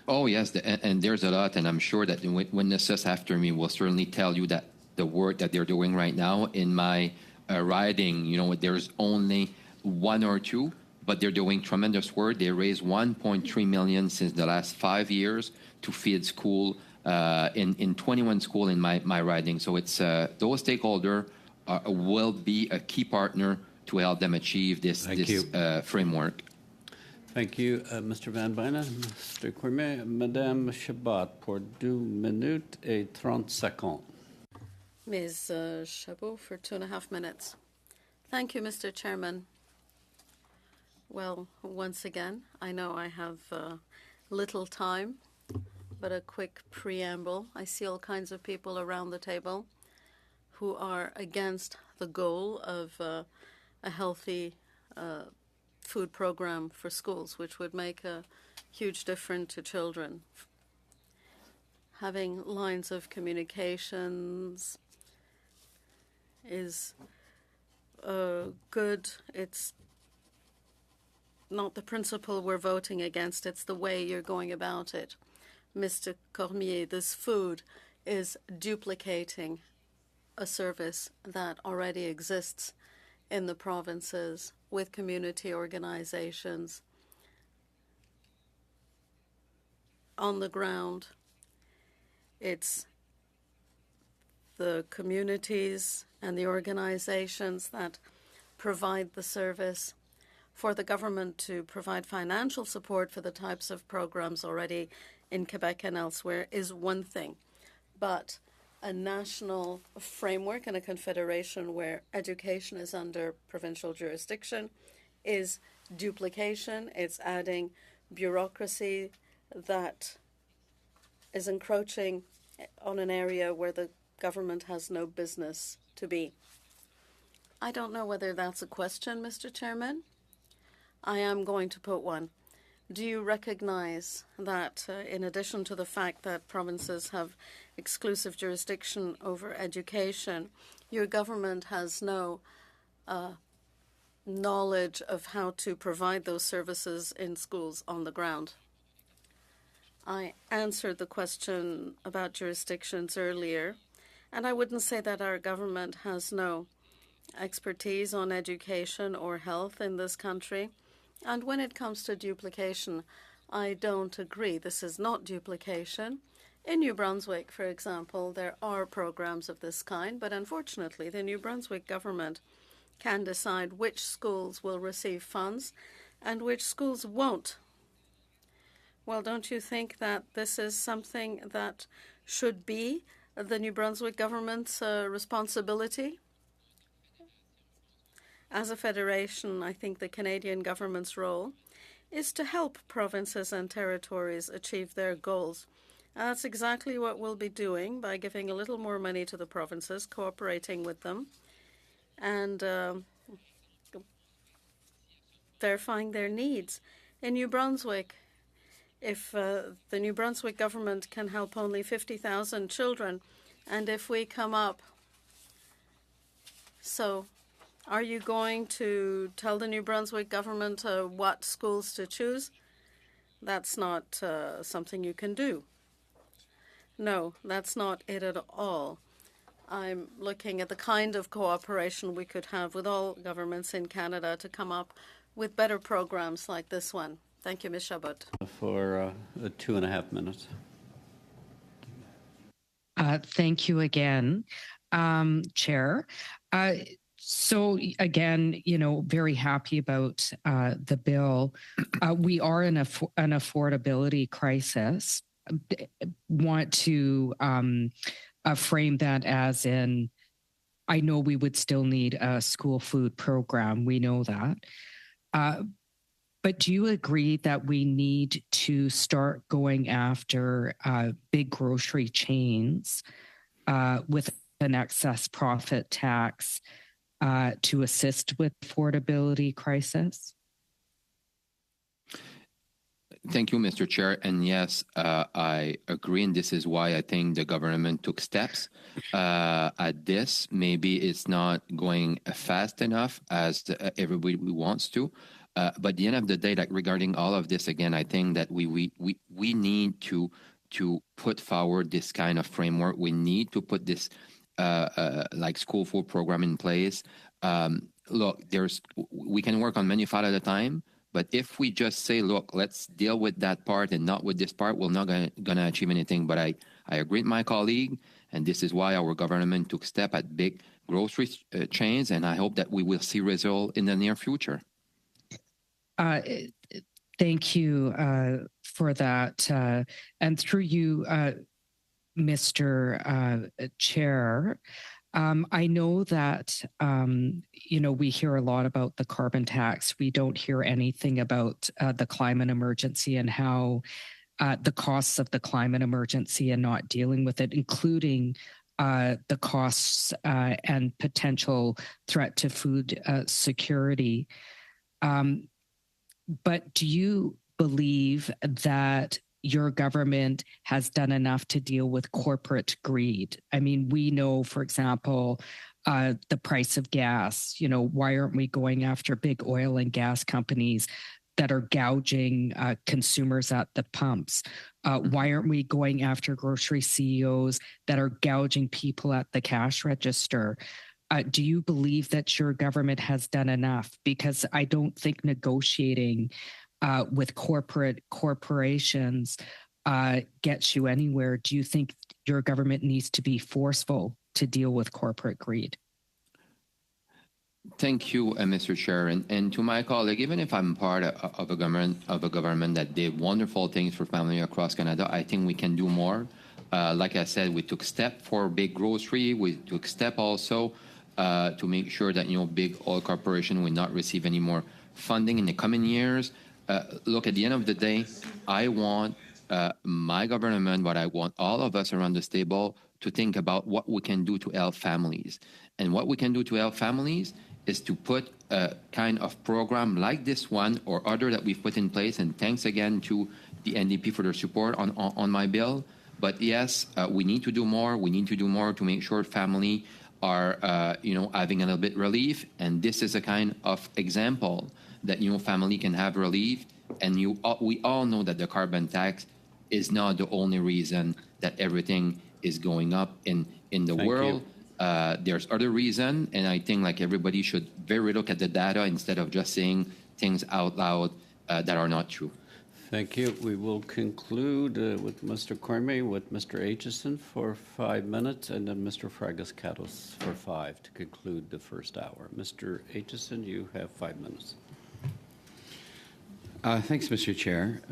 S3: Oh, yes, and there's a lot, and I'm sure that the witnesses after me will certainly tell you that the work that they're doing right now in my riding, there's only one or two, but they're doing tremendous work. They raised $1.3 million since the last 5 years to feed school in 21 schools in my riding. So it's those stakeholders will be a key partner to help them achieve this framework.
S1: Thank you, Mr. Van Bijnen. Mr. Cormier, Madame Chabot, pour 2 minutes et 30 secondes.
S2: Ms. Chabot for 2.5 minutes. Thank you, Mr. Chairman. Well, once again, I know I have little time, but a quick preamble. I see all kinds of people around the table who are against the goal of a healthy food program for schools, which would make a huge difference to children. Having lines of communications is good. It's not the principle we're voting against, it's the way you're going about it. Mr. Cormier, this food is duplicating a service that already exists in the provinces with community organizations on the ground. It's the communities and the organizations that provide the service. For the government to provide financial support for the types of programs already in Quebec and elsewhere is one thing, but a national framework and a confederation where education is under provincial jurisdiction is duplication. It's adding bureaucracy that is encroaching on an area where the government has no business to be. I don't know whether that's a question, Mr. Chairman. I am going to put one. Do you recognize that in addition to the fact that provinces have exclusive jurisdiction over education, your government has no knowledge of how to provide those services in schools on the ground? I answered the question about jurisdictions earlier, and I wouldn't say that our government has no expertise on education or health in this country. And when it comes to duplication, I don't agree. This is not duplication. In New Brunswick, for example, there are programs of this kind, but unfortunately, the New Brunswick government can decide which schools will receive funds and which schools won't. Well, don't you think that this is something that should be the New Brunswick government's responsibility? As a federation, I think the Canadian government's role is to help provinces and territories achieve their goals. And that's exactly what we'll be doing by giving a little more money to the provinces, cooperating with them, and verifying their needs. In New Brunswick, if the New Brunswick government can help only 50,000 children, and if we come up, so are you going to tell the New Brunswick government what schools to choose? That's not something you can do. No, that's not it at all. I'm looking at the kind of cooperation we could have with all governments in Canada to come up with better programs like this one. Thank you, Ms. Chabot.
S1: For 2.5 minutes.
S6: Thank you again, Chair. So again, very happy about the bill. We are in an affordability crisis. Want to frame that as in, I know we would still need a school food program. We know that. But do you agree that we need to start going after big grocery chains with an excess profit tax to assist with affordability crisis?
S3: Thank you, Mr. Chair. And yes, I agree. And this is why I think the government took steps at this. Maybe it's not going fast enough as everybody wants to. But at the end of the day, like regarding all of this, again, I think that we need to put forward this kind of framework. We need to put this like school food program in place. Look, we can work on many files at a time, but if we just say, look, let's deal with that part and not with this part, we're not gonna achieve anything. But I I agree with my colleague, and this is why our government took step at big grocery chains, and I hope that we will see results in the near future.
S6: Thank you for that. And through you, Mr. Chair, I know that, we hear a lot about the carbon tax. We don't hear anything about the climate emergency and how the costs of the climate emergency and not dealing with it, including the costs and potential threat to food security. But do you believe that your government has done enough to deal with corporate greed? I mean, we know, for example, the price of gas. Why aren't we going after big oil and gas companies that are gouging consumers at the pumps? Why aren't we going after grocery CEOs that are gouging people at the cash register? Do you believe that your government has done enough? Because I don't think negotiating with corporations gets you anywhere. Do you think your government needs to be forceful to deal with corporate greed?
S3: Thank you, Mr. Chair, and to my colleague. Even if I'm part of a government that did wonderful things for families across Canada, I think we can do more. Like I said, we took step for big grocery. We took step also to make sure that big oil corporation will not receive any more funding in the coming years. Look, at the end of the day, I want my government, but I want all of us around this table to think about what we can do to help families. And what we can do to help families is to put a kind of program like this one or other that we've put in place. And thanks again to the NDP for their support on my bill. But yes, we need to do more. We need to do more to make sure family are, having a little bit relief. And this is a kind of example that, family can have relief. And we all know that the carbon tax is not the only reason that everything is going up in the world. There's other reason, and I think like everybody should very look at the data instead of just saying things out loud that are not true.
S1: Thank you. We will conclude with Mr. Cormier, with Mr. Aitchison for 5 minutes, and then Mr. Fragas-Catos for 5 to conclude the first hour. Mr. Aitchison, you have 5 minutes.
S9: Thanks, Mr. Chair.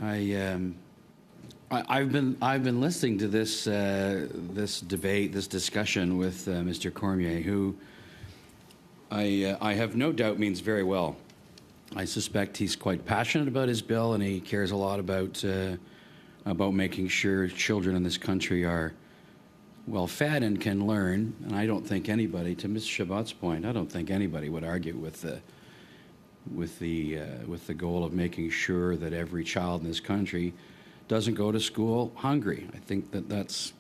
S9: I've been listening to this debate, this discussion with Mr. Cormier, who I have no doubt means very well. I suspect he's quite passionate about his bill, and he cares a lot about making sure children in this country are well fed and can learn. And I don't think anybody, to Ms. Chabot's point, I don't think anybody would argue with the goal of making sure that every child in this country doesn't go to school hungry. I think that's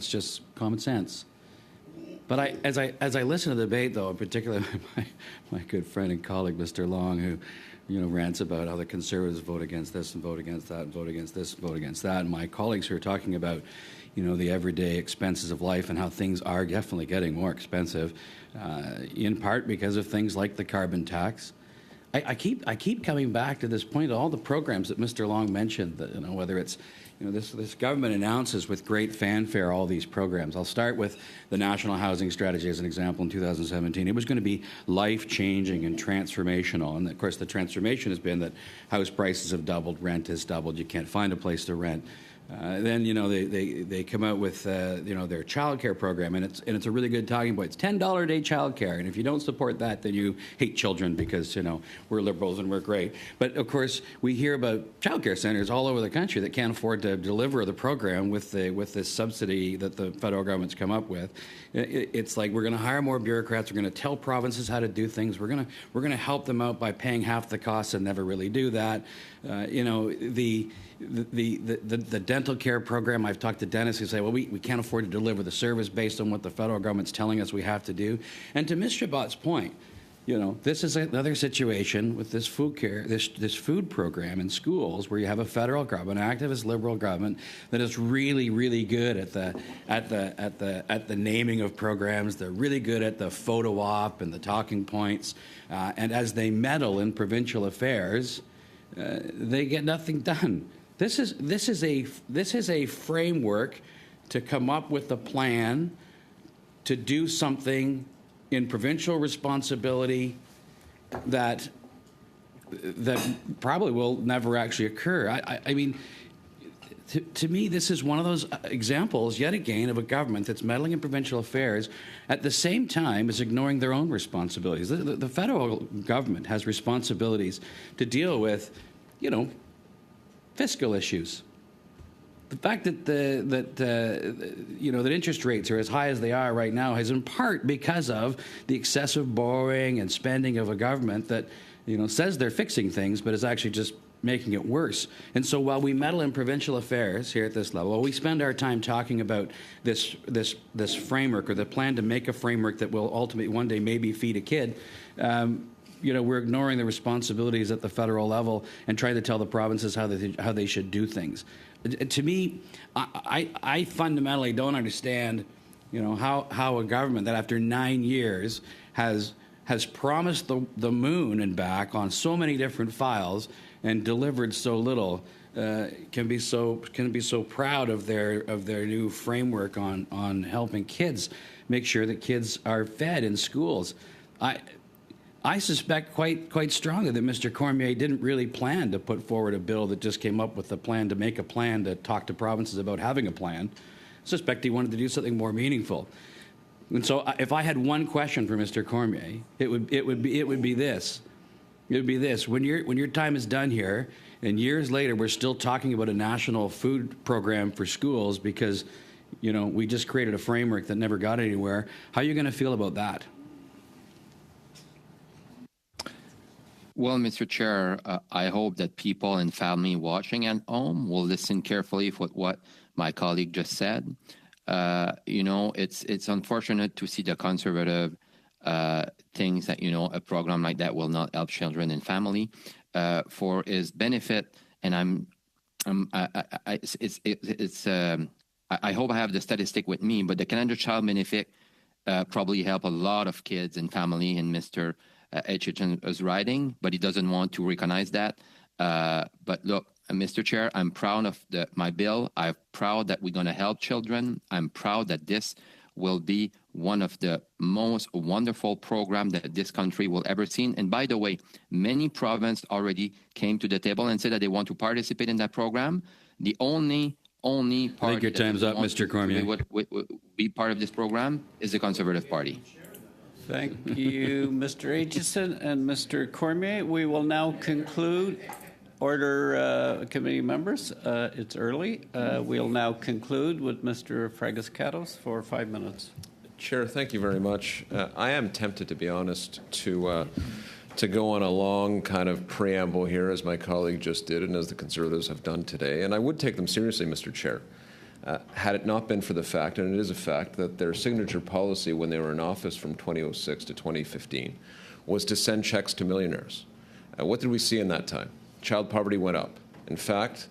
S9: just common sense. But as I listen to the debate, though, particularly my good friend and colleague, Mr. Long, who rants about how the Conservatives vote against this and vote against that and vote against this and vote against that, and my colleagues who are talking about the everyday expenses of life and how things are definitely getting more expensive, in part because of things like the carbon tax. I keep coming back to this point, all the programs that Mr. Long mentioned, that, whether it's, this government announces with great fanfare all these programs. I'll start with the National Housing Strategy as an example in 2017. It was going to be life-changing and transformational. And, of course, the transformation has been that house prices have doubled, rent has doubled, you can't find a place to rent. Then they come out with their child care program, and it's a really good talking point. It's $10 a day child care, and if you don't support that, then you hate children because we're liberals and we're great. But of course, we hear about child care centers all over the country that can't afford to deliver the program with this subsidy that the federal government's come up with. It's like we're going to hire more bureaucrats. We're going to tell provinces how to do things. We're going to help them out by paying half the costs and never really do that. The dental care program, I've talked to dentists who say, well, we can't afford to deliver the service based on what the federal government's telling us we have to do. And to Ms. Chabot's point, this is another situation with this food care, this food program in schools where you have a federal government, an activist liberal government that is really, really good at the naming of programs. They're really good at the photo op and the talking points. And as they meddle in provincial affairs, they get nothing done. This is a framework to come up with a plan to do something in provincial responsibility that probably will never actually occur. I mean, to me, this is one of those examples, yet again, of a government that's meddling in provincial affairs at the same time as ignoring their own responsibilities. The federal government has responsibilities to deal with, fiscal issues. The fact that that interest rates are as high as they are right now is in part because of the excessive borrowing and spending of a government that says they're fixing things, but is actually just making it worse. And so while we meddle in provincial affairs here at this level, while we spend our time talking about this framework or the plan to make a framework that will ultimately one day maybe feed a kid, we're ignoring the responsibilities at the federal level and trying to tell the provinces how they should do things. To me, I fundamentally don't understand, how a government that after 9 years has promised the moon and back on so many different files and delivered so little can be so proud of their new framework on helping kids make sure that kids are fed in schools. I suspect quite strongly that Mr. Cormier didn't really plan to put forward a bill that just came up with a plan to make a plan to talk to provinces about having a plan. I suspect he wanted to do something more meaningful. And so, if I had one question for Mr. Cormier, it would be this. It would be this: when your time is done here, and years later we're still talking about a national food program for schools because, we just created a framework that never got anywhere. How are you going to feel about that?
S3: Well, Mr. Chair, I hope that people and family watching at home will listen carefully for what my colleague just said. It's unfortunate to see the conservative things that a program like that will not help children and family for his benefit. And I hope I have the statistic with me, but the Canada Child Benefit probably help a lot of kids and family in Mr. Hitchens is writing, but he doesn't want to recognize that. But look, Mr. Chair, I'm proud of my bill. I'm proud that we're going to help children. I'm proud that this will be one of the most wonderful programs that this country will ever see. And by the way, many provinces already came to the table and said that they want to participate in that program. The only party
S9: I think your time's up, Mr. Cormier.
S3: Would be part of this program is the Conservative Party.
S1: Thank you, Mr. Aitchison and Mr. Cormier. We will now conclude. Order, committee members, it's early. We'll now conclude with Mr. Fragas-Catos for 5 minutes.
S10: Chair, thank you very much. I am tempted, to be honest, to go on a long kind of preamble here, as my colleague just did, and as the Conservatives have done today. And I would take them seriously, Mr. Chair, had it not been for the fact, and it is a fact, that their signature policy when they were in office from 2006 to 2015 was to send checks to millionaires. What did we see in that time? Child poverty went up. In fact,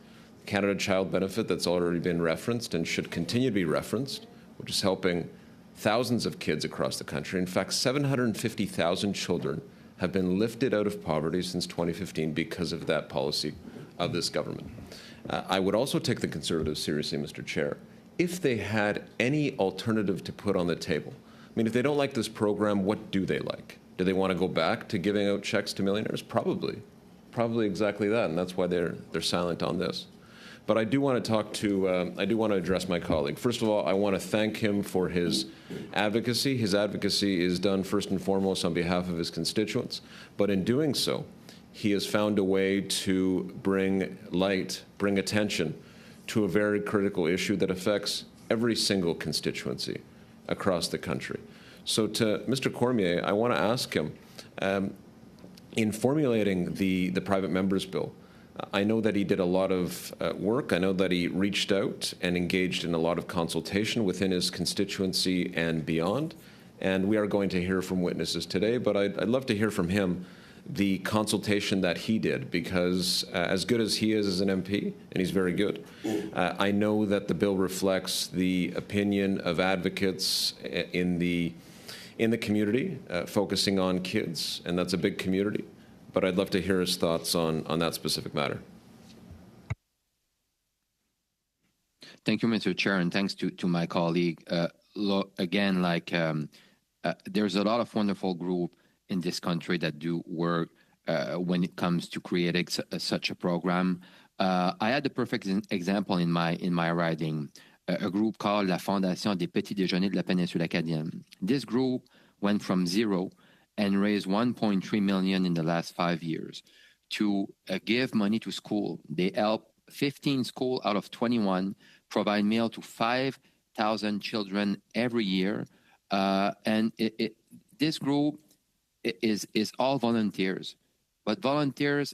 S10: Canada Child Benefit, that's already been referenced and should continue to be referenced, which is helping thousands of kids across the country. In fact, 750,000 children have been lifted out of poverty since 2015 because of that policy of this government. I would also take the Conservatives seriously, Mr. Chair, if they had any alternative to put on the table. I mean, if they don't like this program, what do they like? Do they want to go back to giving out checks to millionaires? Probably exactly that, and that's why they're silent on this. But I do want to address my colleague. First of all, I want to thank him for his advocacy. His advocacy is done first and foremost on behalf of his constituents, but in doing so, he has found a way to bring attention to a very critical issue that affects every single constituency across the country. So to Mr. Cormier, I want to ask him, in formulating the private members bill, I know that he did a lot of work. I know that he reached out and engaged in a lot of consultation within his constituency and beyond. And we are going to hear from witnesses today, but I'd love to hear from him the consultation that he did, because as good as he is as an MP, and he's very good, I know that the bill reflects the opinion of advocates in the community, focusing on kids, and that's a big community. But I'd love to hear his thoughts on that specific matter.
S3: Thank you, Mr. Chair, and thanks to my colleague. Again, there's a lot of wonderful groups in this country that do work when it comes to creating such a program. I had the perfect example in my riding, a group called la Fondation des Petits Déjeuners de la Péninsule Acadienne. This group went from zero and raised 1.3 million in the last 5 years to give money to school. They help 15 schools out of 21 provide meal to 5,000 children every year. And this group is all volunteers. But volunteers,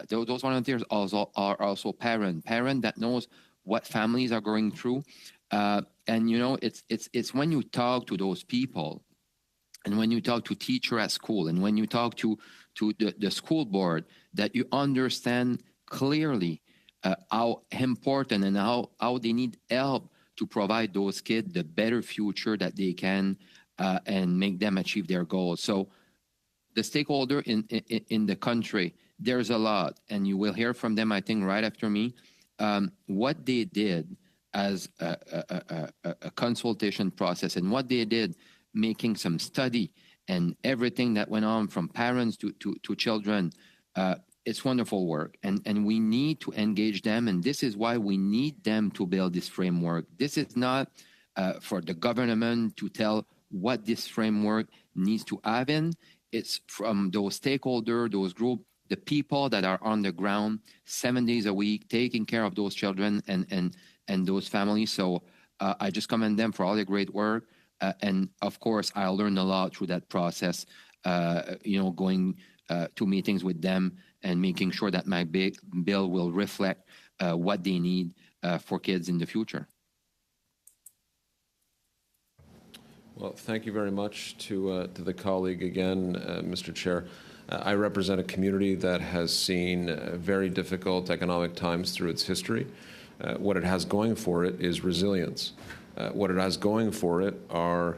S3: those volunteers also are also parents that knows what families are going through. And, you know, it's when you talk to those people and when you talk to teacher at school and when you talk to the school board that you understand clearly how important and how they need help to provide those kids the better future that they can and make them achieve their goals. So the stakeholder in the country, there's a lot, and you will hear from them, I think, right after me, what they did as a consultation process and what they did making some study and everything that went on from parents to children. It's wonderful work, and we need to engage them, and this is why we need them to build this framework. This is not for the government to tell what this framework needs to have in. It's from those stakeholders, those groups, the people that are on the ground 7 days a week, taking care of those children and those families. So I just commend them for all the great work. And of course, I learned a lot through that process, going to meetings with them and making sure that my bill will reflect what they need for kids in the future.
S10: Well, thank you very much to the colleague again, Mr. Chair. I represent a community that has seen very difficult economic times through its history. What it has going for it is resilience. What it has going for it are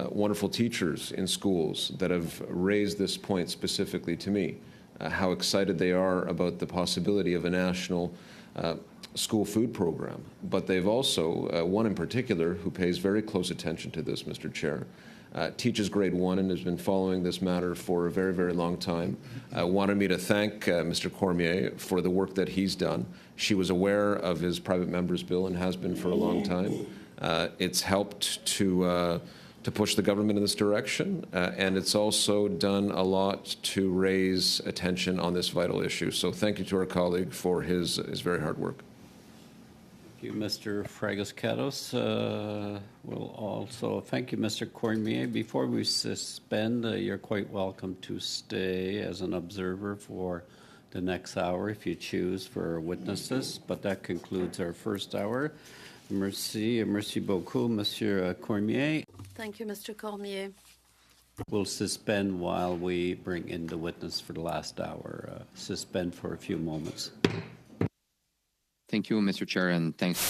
S10: wonderful teachers in schools that have raised this point specifically to me, how excited they are about the possibility of a national school food program. But they've also, one in particular, who pays very close attention to this, Mr. Chair, teaches grade 1 and has been following this matter for a very, very long time, wanted me to thank Mr. Cormier for the work that he's done. She was aware of his private member's bill and has been for a long time. It's helped to push the government in this direction, and it's also done a lot to raise attention on this vital issue. So thank you to our colleague for his very hard work.
S1: Thank you, Mr. Fragas-Catos. We'll also thank you, Mr. Cormier. Before we suspend, you're quite welcome to stay as an observer for the next hour if you choose for witnesses. But that concludes our first hour. Merci beaucoup, Monsieur Cormier.
S2: Thank you, Mr. Cormier.
S1: We'll suspend while we bring in the witness for the last hour. Suspend for a few moments.
S3: Thank you, Mr. Chair, and thanks.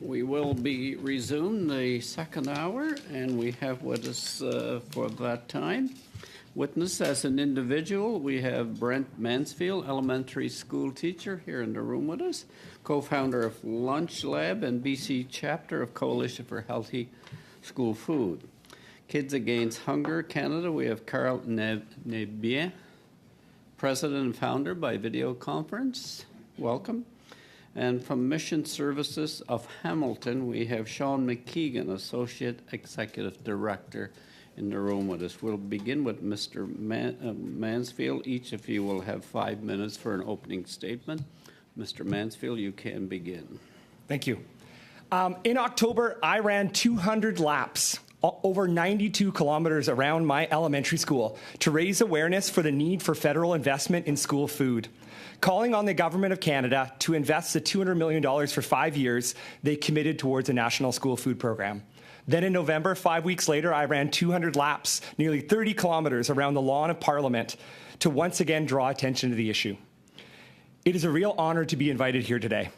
S1: We will be resumed the second hour, and we have with us for that time witness as an individual. We have Brent Mansfield, elementary school teacher, here in the room with us, co-founder of Lunch Lab and BC chapter of Coalition for Healthy School Food. Kids Against Hunger Canada, we have Carl Nebien, president and founder by video conference. Welcome. And from Mission Services of Hamilton, we have Sean McKeegan, Associate Executive Director, in the room with us. We'll begin with Mr. Mansfield. Each of you will have 5 minutes for an opening statement. Mr. Mansfield, you can begin.
S11: Thank you. In October, I ran 200 laps, over 92 kilometers around my elementary school to raise awareness for the need for federal investment in school food. Calling on the Government of Canada to invest the $200 million for 5 years they committed towards a national school food program. Then in November, 5 weeks later, I ran 200 laps, nearly 30 kilometers around the lawn of Parliament to once again draw attention to the issue. It is a real honor to be invited here today.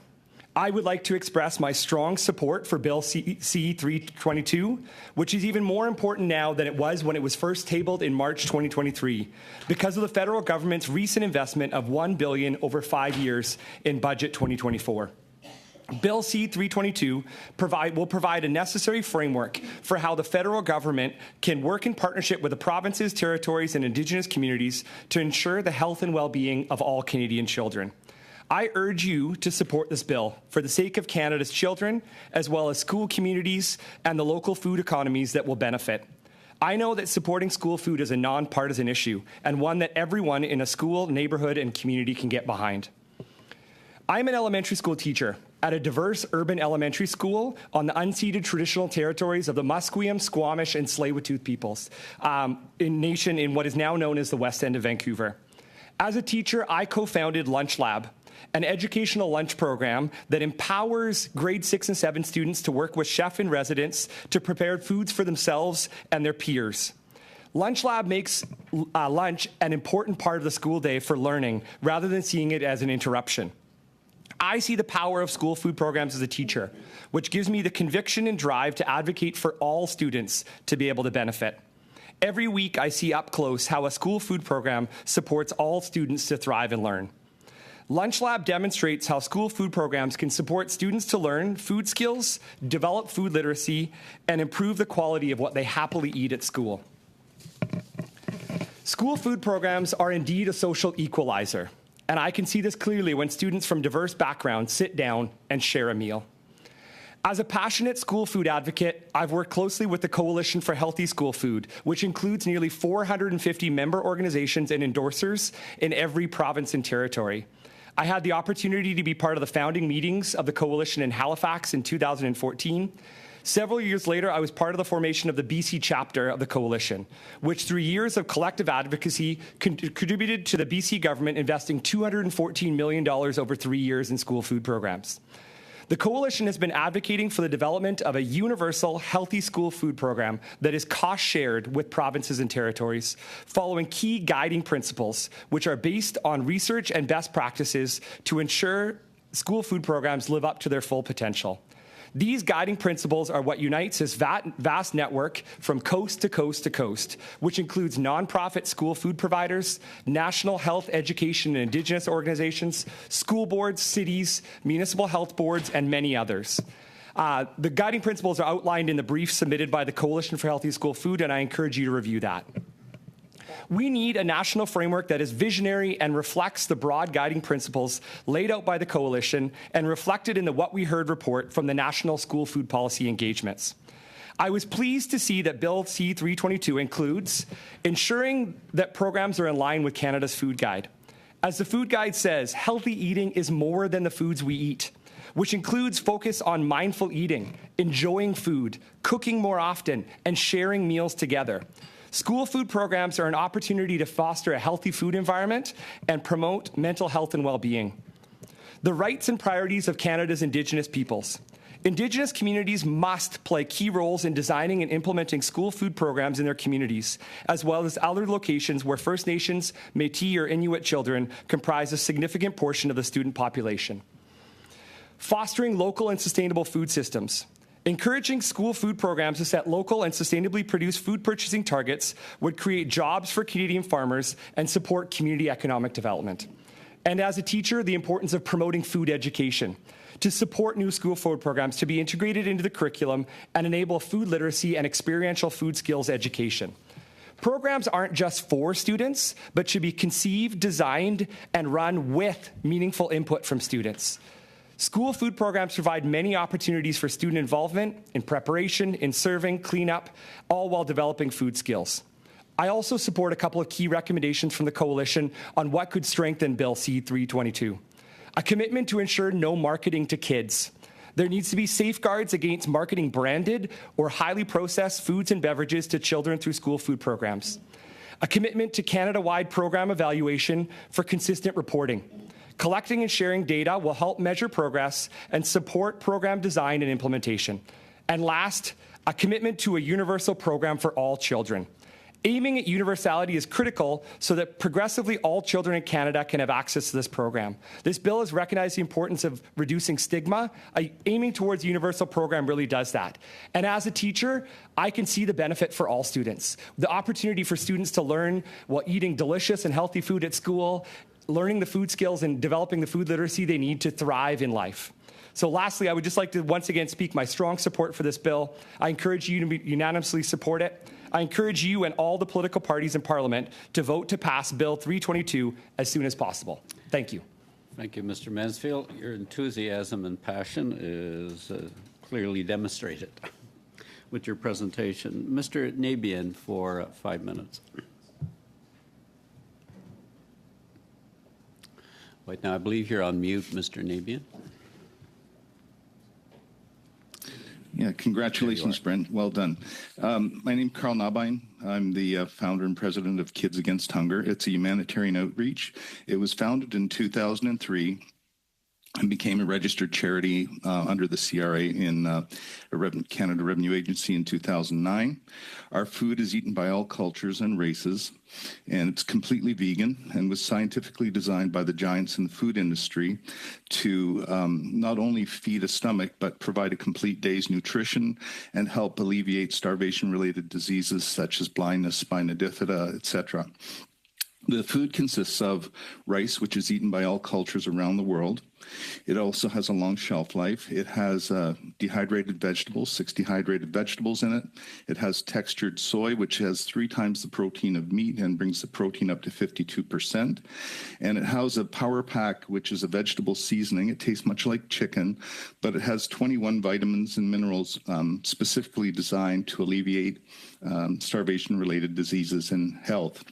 S11: I would like to express my strong support for Bill C-322, which is even more important now than it was when it was first tabled in March 2023, because of the federal government's recent investment of $1 billion over 5 years in Budget 2024. Bill C-322 will provide a necessary framework for how the federal government can work in partnership with the provinces, territories, and Indigenous communities to ensure the health and well-being of all Canadian children. I urge you to support this bill for the sake of Canada's children, as well as school communities and the local food economies that will benefit. I know that supporting school food is a nonpartisan issue and one that everyone in a school, neighborhood, and community can get behind. I'm an elementary school teacher at a diverse urban elementary school on the unceded traditional territories of the Musqueam, Squamish, and Tsleil-Waututh peoples in what is now known as the West End of Vancouver. As a teacher, I co-founded Lunch Lab, an educational lunch program that empowers grade 6 and 7 students to work with chef-in-residence to prepare foods for themselves and their peers. Lunch Lab makes lunch an important part of the school day for learning, rather than seeing it as an interruption. I see the power of school food programs as a teacher, which gives me the conviction and drive to advocate for all students to be able to benefit. Every week, I see up close how a school food program supports all students to thrive and learn. Lunch Lab demonstrates how school food programs can support students to learn food skills, develop food literacy, and improve the quality of what they happily eat at school. School food programs are indeed a social equalizer, and I can see this clearly when students from diverse backgrounds sit down and share a meal. As a passionate school food advocate, I've worked closely with the Coalition for Healthy School Food, which includes nearly 450 member organizations and endorsers in every province and territory. I had the opportunity to be part of the founding meetings of the Coalition in Halifax in 2014. Several years later, I was part of the formation of the BC chapter of the Coalition, which through years of collective advocacy contributed to the BC government investing $214 million over 3 years in school food programs. The Coalition has been advocating for the development of a universal healthy school food program that is cost-shared with provinces and territories, following key guiding principles, which are based on research and best practices to ensure school food programs live up to their full potential. These guiding principles are what unites this vast network from coast to coast to coast, which includes nonprofit school food providers, national health, education, and Indigenous organizations, school boards, cities, municipal health boards, and many others. The guiding principles are outlined in the brief submitted by the Coalition for Healthy School Food, and I encourage you to review that. We need a national framework that is visionary and reflects the broad guiding principles laid out by the Coalition and reflected in the What We Heard report from the National School Food Policy Engagements. I was pleased to see that Bill C-322 includes ensuring that programs are in line with Canada's Food Guide. As the Food Guide says, healthy eating is more than the foods we eat, which includes focus on mindful eating, enjoying food, cooking more often, and sharing meals together. School food programs are an opportunity to foster a healthy food environment and promote mental health and well-being. The rights and priorities of Canada's Indigenous peoples. Indigenous communities must play key roles in designing and implementing school food programs in their communities, as well as other locations where First Nations, Métis, or Inuit children comprise a significant portion of the student population. fostering local and sustainable food systems. Encouraging school food programs to set local and sustainably produced food purchasing targets would create jobs for Canadian farmers and support community economic development. And as a teacher, the importance of promoting food education to support new school food programs to be integrated into the curriculum and enable food literacy and experiential food skills education. Programs aren't just for students, but should be conceived, designed, and run with meaningful input from students. School food programs provide many opportunities for student involvement in preparation, in serving, cleanup, all while developing food skills. I also support a couple of key recommendations from the Coalition on what could strengthen Bill C-322. A commitment to ensure no marketing to kids. There needs to be safeguards against marketing branded or highly processed foods and beverages to children through school food programs. A commitment to Canada-wide program evaluation for consistent reporting. Collecting and sharing data will help measure progress and support program design and implementation. And last, a commitment to a universal program for all children. Aiming at universality is critical so that progressively all children in Canada can have access to this program. This bill has recognized the importance of reducing stigma. Aiming towards a universal program really does that. And as a teacher, I can see the benefit for all students. The opportunity for students to learn while eating delicious and healthy food at school, learning the food skills and developing the food literacy they need to thrive in life. So lastly, I would just like to once again speak my strong support for this bill. I encourage you to unanimously support it. I encourage you and all the political parties in Parliament to vote to pass Bill 322 as soon as possible. Thank you.
S1: Thank you, Mr. Mansfield. Your enthusiasm and passion is clearly demonstrated with your presentation. Mr. Nabian for 5 minutes. Wait, now I believe you're on mute, Mr. Nabian.
S12: Yeah, congratulations, Brent. Well done. My name is Carl Nabine. I'm the founder and president of Kids Against Hunger. It's a humanitarian outreach. It was founded in 2003 and became a registered charity under the CRA in Canada Revenue Agency in 2009. Our food is eaten by all cultures and races, and it's completely vegan and was scientifically designed by the giants in the food industry to not only feed a stomach, but provide a complete day's nutrition and help alleviate starvation-related diseases such as blindness, spina bifida, etc. The food consists of rice, which is eaten by all cultures around the world. It also has a long shelf life. It has dehydrated vegetables, 6 dehydrated vegetables in it. It has textured soy, which has 3 times the protein of meat and brings the protein up to 52%. And it has a power pack, which is a vegetable seasoning. It tastes much like chicken, but it has 21 vitamins and minerals specifically designed to alleviate starvation-related diseases and health.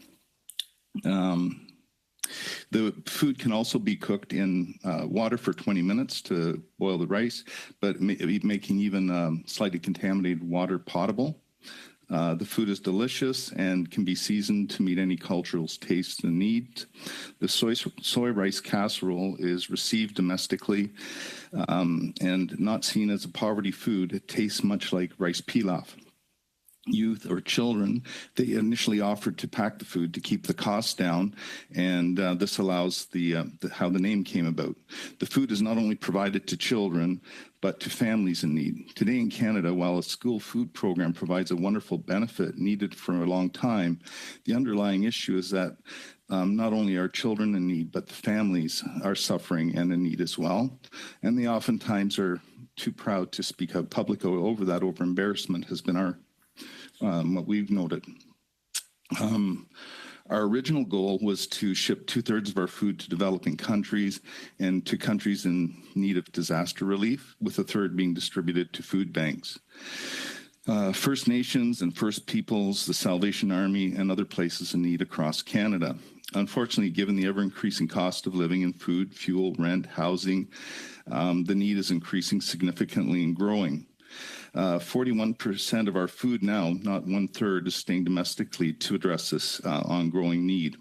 S12: The food can also be cooked in water for 20 minutes to boil the rice, but making even slightly contaminated water potable. The food is delicious and can be seasoned to meet any cultural tastes and needs. The soy rice casserole is received domestically and not seen as a poverty food. It tastes much like rice pilaf. Youth or children, they initially offered to pack the food to keep the costs down, and this allows how the name came about. The food is not only provided to children, but to families in need. Today in Canada, while a school food program provides a wonderful benefit needed for a long time, the underlying issue is that not only are children in need, but the families are suffering and in need as well. And they oftentimes are too proud to speak out publicly over that. Over embarrassment has been what we've noted. Our original goal was to ship 2/3 of our food to developing countries and to countries in need of disaster relief, with 1/3 being distributed to food banks. First Nations and First Peoples, the Salvation Army, and other places in need across Canada. Unfortunately, given the ever-increasing cost of living in food, fuel, rent, housing, the need is increasing significantly and growing. 41% of our food now, not 1/3, is staying domestically to address this ongoing need.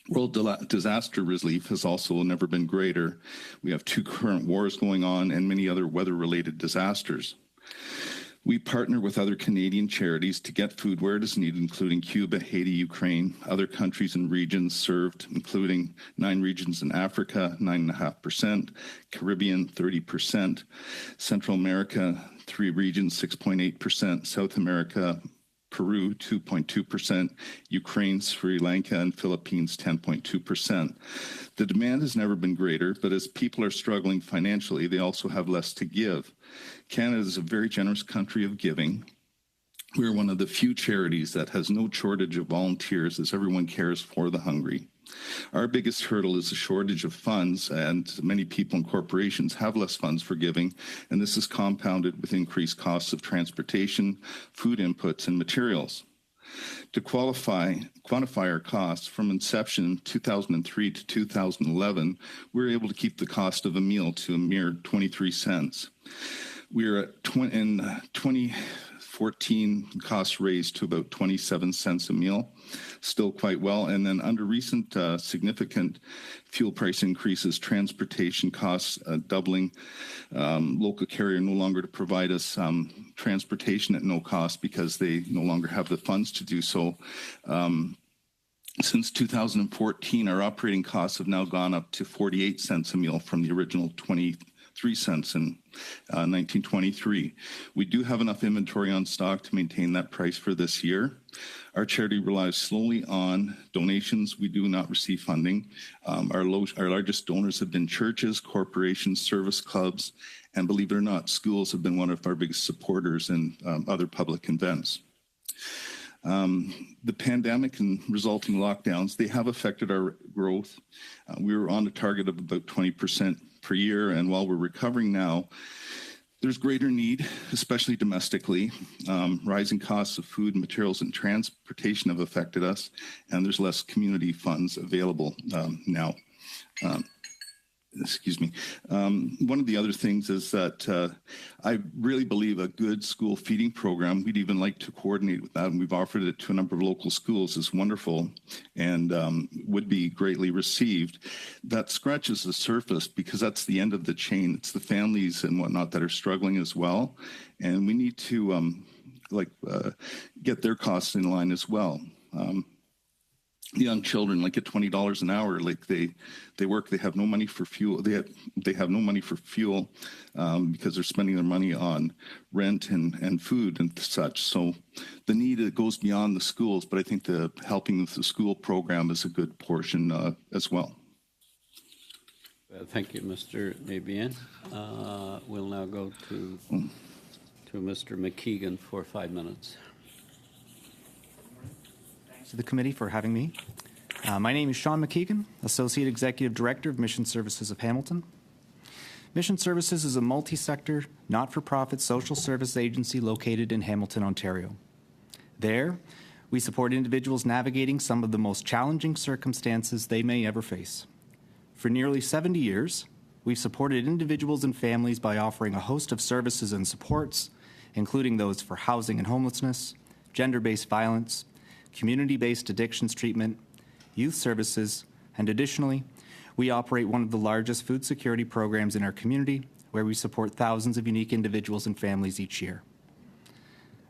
S12: World disaster relief has also never been greater. We have 2 current wars going on and many other weather-related disasters. We partner with other Canadian charities to get food where it is needed, including Cuba, Haiti, Ukraine, other countries and regions served, including 9 regions in Africa, 9.5%, Caribbean, 30%, Central America, 3 regions, 6.8%, South America, Peru, 2.2%, Ukraine, Sri Lanka, and Philippines, 10.2%. The demand has never been greater, but as people are struggling financially, they also have less to give. Canada is a very generous country of giving. We're one of the few charities that has no shortage of volunteers as everyone cares for the hungry. Our biggest hurdle is the shortage of funds, and many people and corporations have less funds for giving, and this is compounded with increased costs of transportation, food inputs, and materials. To quantify our costs, from inception 2003 to 2011, we were able to keep the cost of a meal to a mere 23 cents. We are at in 2014, costs raised to about 27 cents a meal, still quite well. And then under recent significant fuel price increases, transportation costs doubling, local carrier no longer to provide us transportation at no cost because they no longer have the funds to do so. Since 2014, our operating costs have now gone up to 48 cents a meal from the original 23 cents in 1923. We do have enough inventory on stock to maintain that price for this year. Our charity relies solely on donations. We do not receive funding. Our largest donors have been churches, corporations, service clubs, and believe it or not, schools have been one of our biggest supporters in other public events. The pandemic and resulting lockdowns, they have affected our growth. We were on a target of about 20% per year, and while we're recovering now, there's greater need, especially domestically. Rising costs of food, materials, and transportation have affected us, and there's less community funds available now. Excuse me. One of the other things is that I really believe a good school feeding program, we'd even like to coordinate with that, and we've offered it to a number of local schools, is wonderful and would be greatly received. That scratches the surface because that's the end of the chain. It's the families and whatnot that are struggling as well, and we need to get their costs in line as well. Young children get $20 an hour. They work. They have no money for fuel. They have no money for fuel because they're spending their money on rent and food and such. So the need goes beyond the schools. But I think the helping with the school program is a good portion as well.
S1: Thank you, Mr. Nabian. We'll now go to Mr. McKeegan for 5 minutes.
S13: To the committee for having me. My name is Sean McKeegan, Associate Executive Director of Mission Services of Hamilton. Mission Services is a multi-sector, not-for-profit social service agency located in Hamilton, Ontario. There, we support individuals navigating some of the most challenging circumstances they may ever face. For nearly 70 years, we've supported individuals and families by offering a host of services and supports, including those for housing and homelessness, gender-based violence, community-based addictions treatment, youth services, and additionally, we operate one of the largest food security programs in our community where we support thousands of unique individuals and families each year.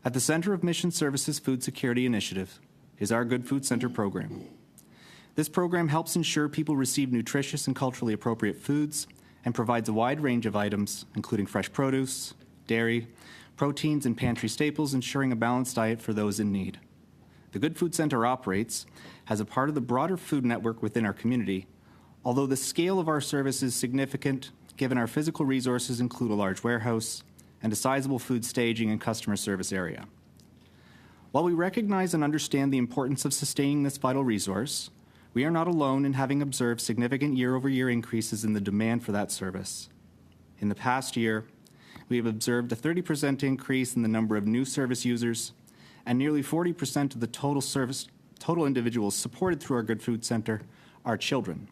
S13: At the center of Mission Services' Food Security Initiative is our Good Food Center program. This program helps ensure people receive nutritious and culturally appropriate foods and provides a wide range of items, including fresh produce, dairy, proteins, and pantry staples, ensuring a balanced diet for those in need. The Good Food Center operates as a part of the broader food network within our community, although the scale of our service is significant given our physical resources include a large warehouse and a sizable food staging and customer service area. While we recognize and understand the importance of sustaining this vital resource, we are not alone in having observed significant year-over-year increases in the demand for that service. In the past year, we have observed a 30% increase in the number of new service users, and nearly 40% of the total individuals supported through our Good Food Center are children.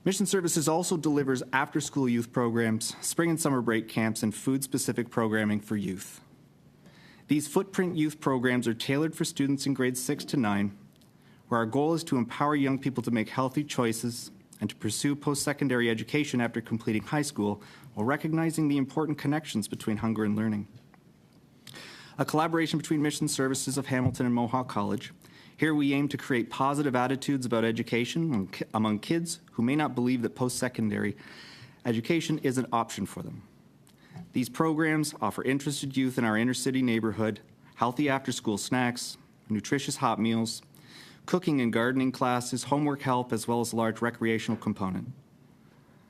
S13: Mission Services also delivers after-school youth programs, spring and summer break camps, and food-specific programming for youth. These footprint youth programs are tailored for students in grades 6 to 9, where our goal is to empower young people to make healthy choices and to pursue post-secondary education after completing high school while recognizing the important connections between hunger and learning. a collaboration between Mission Services of Hamilton and Mohawk College. Here we aim to create positive attitudes about education among kids who may not believe that post-secondary education is an option for them. These programs offer interested youth in our inner-city neighborhood healthy after-school snacks, nutritious hot meals, cooking and gardening classes, homework help, as well as a large recreational component.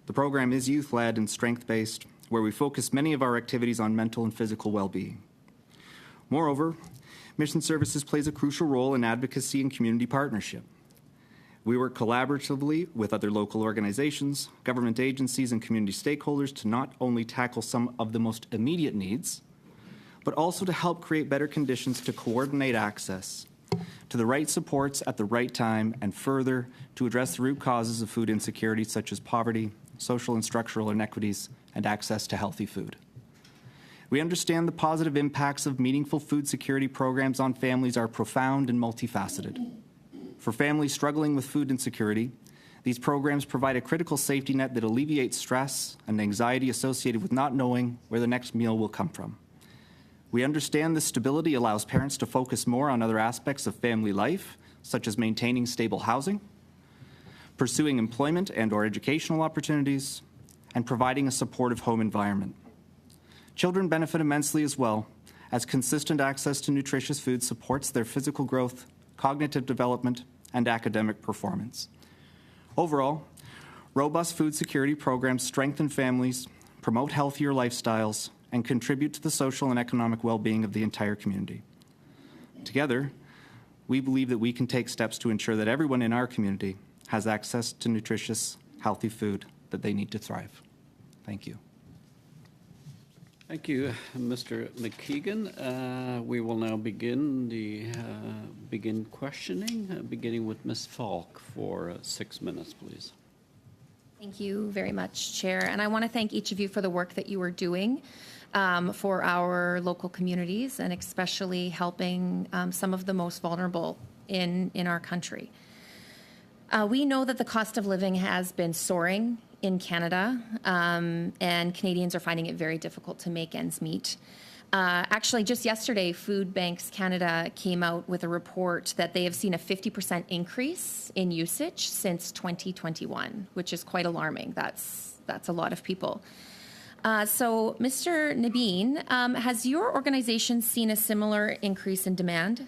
S13: The program is youth-led and strength-based, where we focus many of our activities on mental and physical well-being. Moreover, Mission Services plays a crucial role in advocacy and community partnership. We work collaboratively with other local organizations, government agencies, and community stakeholders to not only tackle some of the most immediate needs, but also to help create better conditions to coordinate access to the right supports at the right time, and further to address the root causes of food insecurity such as poverty, social and structural inequities, and access to healthy food. We understand the positive impacts of meaningful food security programs on families are profound and multifaceted. For families struggling with food insecurity, these programs provide a critical safety net that alleviates stress and anxiety associated with not knowing where the next meal will come from. We understand this stability allows parents to focus more on other aspects of family life, such as maintaining stable housing, pursuing employment and/or educational opportunities, and providing a supportive home environment. Children benefit immensely as well, as consistent access to nutritious food supports their physical growth, cognitive development, and academic performance. Overall, robust food security programs strengthen families, promote healthier lifestyles, and contribute to the social and economic well-being of the entire community. Together, we believe that we can take steps to ensure that everyone in our community has access to nutritious, healthy food that they need to thrive. Thank you.
S1: Thank you, Mr. McKeegan. We will now begin questioning, beginning with Ms. Falk for 6 minutes, please.
S4: Thank you very much, Chair. And I want to thank each of you for the work that you are doing for our local communities, and especially helping some of the most vulnerable in our country. We know that the cost of living has been soaring in Canada, and Canadians are finding it very difficult to make ends meet. Actually, just yesterday, Food Banks Canada came out with a report that they have seen a 50% increase in usage since 2021, which is quite alarming. That's a lot of people. So, Mr. Nabeen, has your organization seen a similar increase in demand?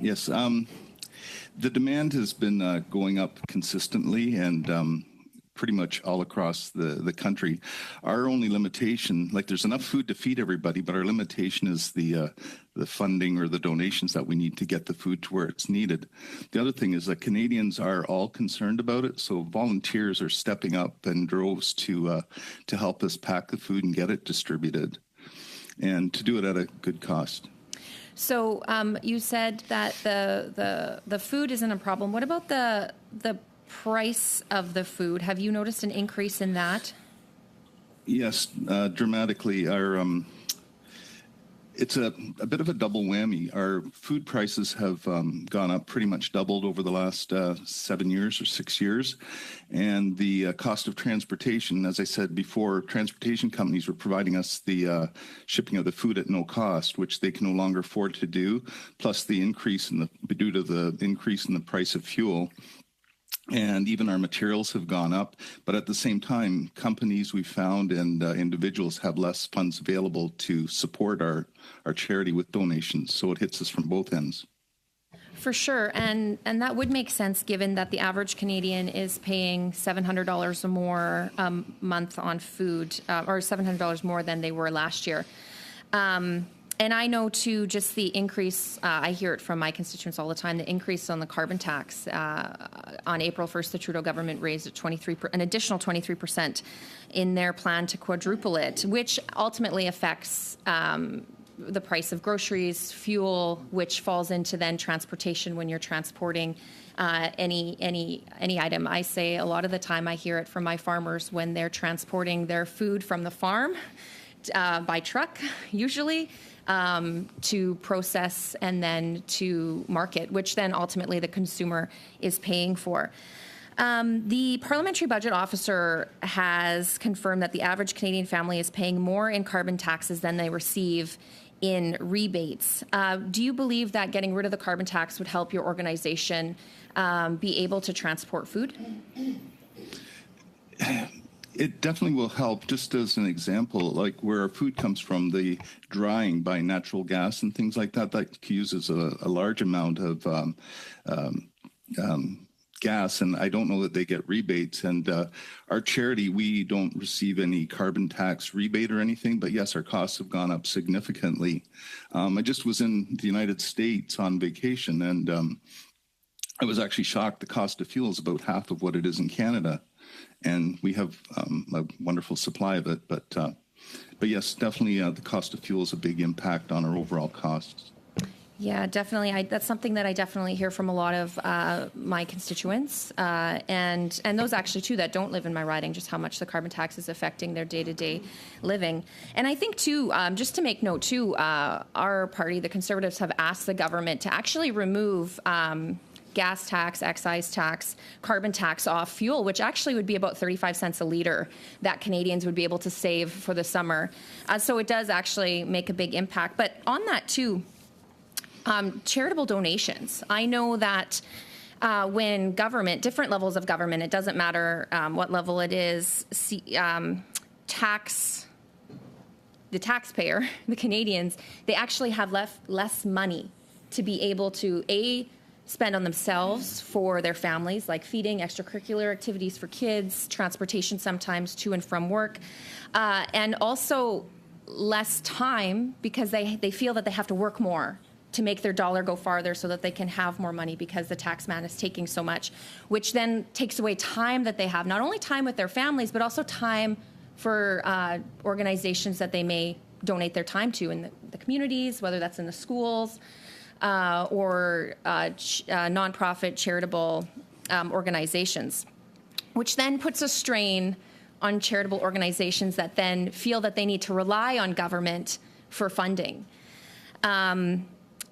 S12: Yes, the demand has been going up consistently and pretty much all across the country. Our only limitation, like there's enough food to feed everybody, but our limitation is the funding or the donations that we need to get the food to where it's needed. The other thing is that Canadians are all concerned about it, so volunteers are stepping up in droves to help us pack the food and get it distributed, and to do it at a good cost.
S4: So you said that the food isn't a problem. What about the price of the food? Have you noticed an increase in that?
S12: Yes, dramatically. It's a bit of a double whammy. Our food prices have gone up, pretty much doubled over the last 7 years or 6 years. And the cost of transportation, as I said before, transportation companies were providing us the shipping of the food at no cost, which they can no longer afford to do, plus the increase due to the increase in the price of fuel. And even our materials have gone up. But at the same time, companies we found and individuals have less funds available to support our charity with donations. So it hits us from both ends.
S4: For sure. And that would make sense given that the average Canadian is paying $700 or more a month on food, or $700 more than they were last year. And I know, too, just the increase, I hear it from my constituents all the time, the increase on the carbon tax. On April 1st, the Trudeau government raised an additional 23% in their plan to quadruple it, which ultimately affects the price of groceries, fuel, which falls into then transportation when you're transporting any item. I say a lot of the time I hear it from my farmers when they're transporting their food from the farm by truck, usually, to process and then to market, which then ultimately the consumer is paying for. The Parliamentary Budget Officer has confirmed that the average Canadian family is paying more in carbon taxes than they receive in rebates. Do you believe that getting rid of the carbon tax would help your organization be able to transport food?
S12: It definitely will help. Just as an example, like where our food comes from, the drying by natural gas and things like that, that uses a large amount of gas, and I don't know that they get rebates. And our charity, we don't receive any carbon tax rebate or anything, but yes, our costs have gone up significantly. I just was in the United States on vacation, and I was actually shocked. The cost of fuel is about half of what it is in Canada, and we have a wonderful supply of it. But yes, definitely the cost of fuel is a big impact on our overall costs.
S4: Yeah, definitely. That's something that I definitely hear from a lot of my constituents, and those actually too that don't live in my riding, just how much the carbon tax is affecting their day-to-day living. And I think too, just to make note too, our party, the Conservatives, have asked the government to actually remove gas tax, excise tax, carbon tax off fuel, which actually would be about 35 cents a litre that Canadians would be able to save for the summer. So it does actually make a big impact. But on that too, charitable donations. I know that when government, different levels of government, it doesn't matter what level it is, the taxpayer, the Canadians, they actually have less money to be able to, spend on themselves for their families, like feeding, extracurricular activities for kids, transportation sometimes to and from work, and also less time because they feel that they have to work more to make their dollar go farther so that they can have more money because the tax man is taking so much, which then takes away time that they have, not only time with their families, but also time for organizations that they may donate their time to in the communities, whether that's in the schools, or nonprofit charitable organizations, which then puts a strain on charitable organizations that then feel that they need to rely on government for funding.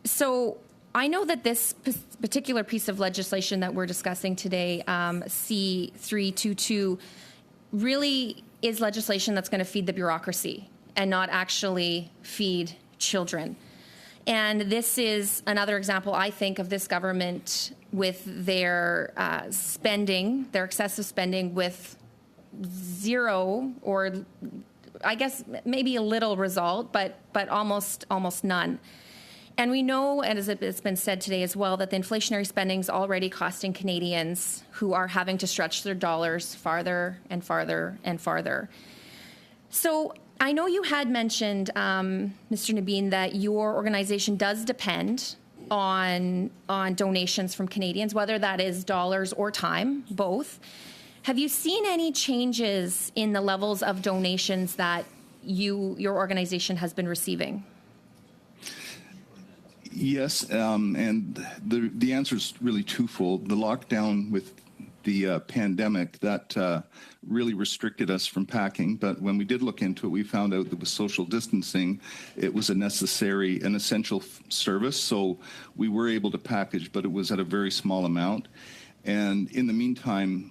S4: So I know that this particular piece of legislation that we're discussing today, C-322, really is legislation that's going to feed the bureaucracy and not actually feed children. And this is another example, I think, of this government with their spending, their excessive spending with zero, or I guess maybe a little result, but almost none. And we know, and as it's been said today as well, that the inflationary spending is already costing Canadians who are having to stretch their dollars farther and farther and farther. So I know you had mentioned, Mr. Nabin, that your organization does depend on donations from Canadians, whether that is dollars or time, both. Have you seen any changes in the levels of donations that your organization has been receiving?
S12: Yes, and the answer is really twofold. The lockdown with the pandemic, that really restricted us from packing. But when we did look into it, we found out that with social distancing, it was an essential service. So we were able to package, but it was at a very small amount. And in the meantime,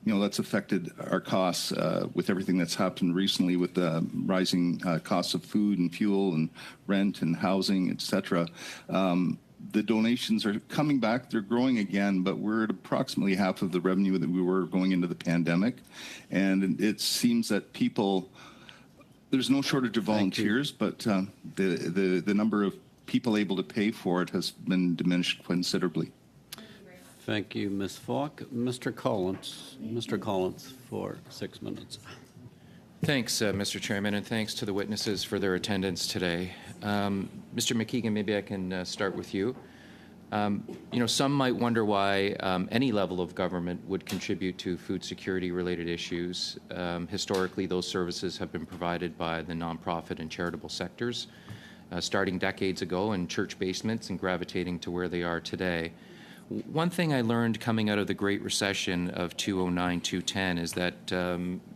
S12: that's affected our costs with everything that's happened recently with the rising costs of food and fuel and rent and housing, et cetera. The donations are coming back. They're growing again, but we're at approximately half of the revenue that we were going into the pandemic. And it seems that there's no shortage of volunteers, but the number of people able to pay for it has been diminished considerably.
S1: Thank you, Ms. Falk. Mr. Collins for 6 minutes.
S14: Thanks, Mr. Chairman, and thanks to the witnesses for their attendance today. Mr. McKeegan, maybe I can start with you. Some might wonder why any level of government would contribute to food security-related issues. Historically, those services have been provided by the nonprofit and charitable sectors, starting decades ago in church basements and gravitating to where they are today. One thing I learned coming out of the Great Recession of 2009-2010 is that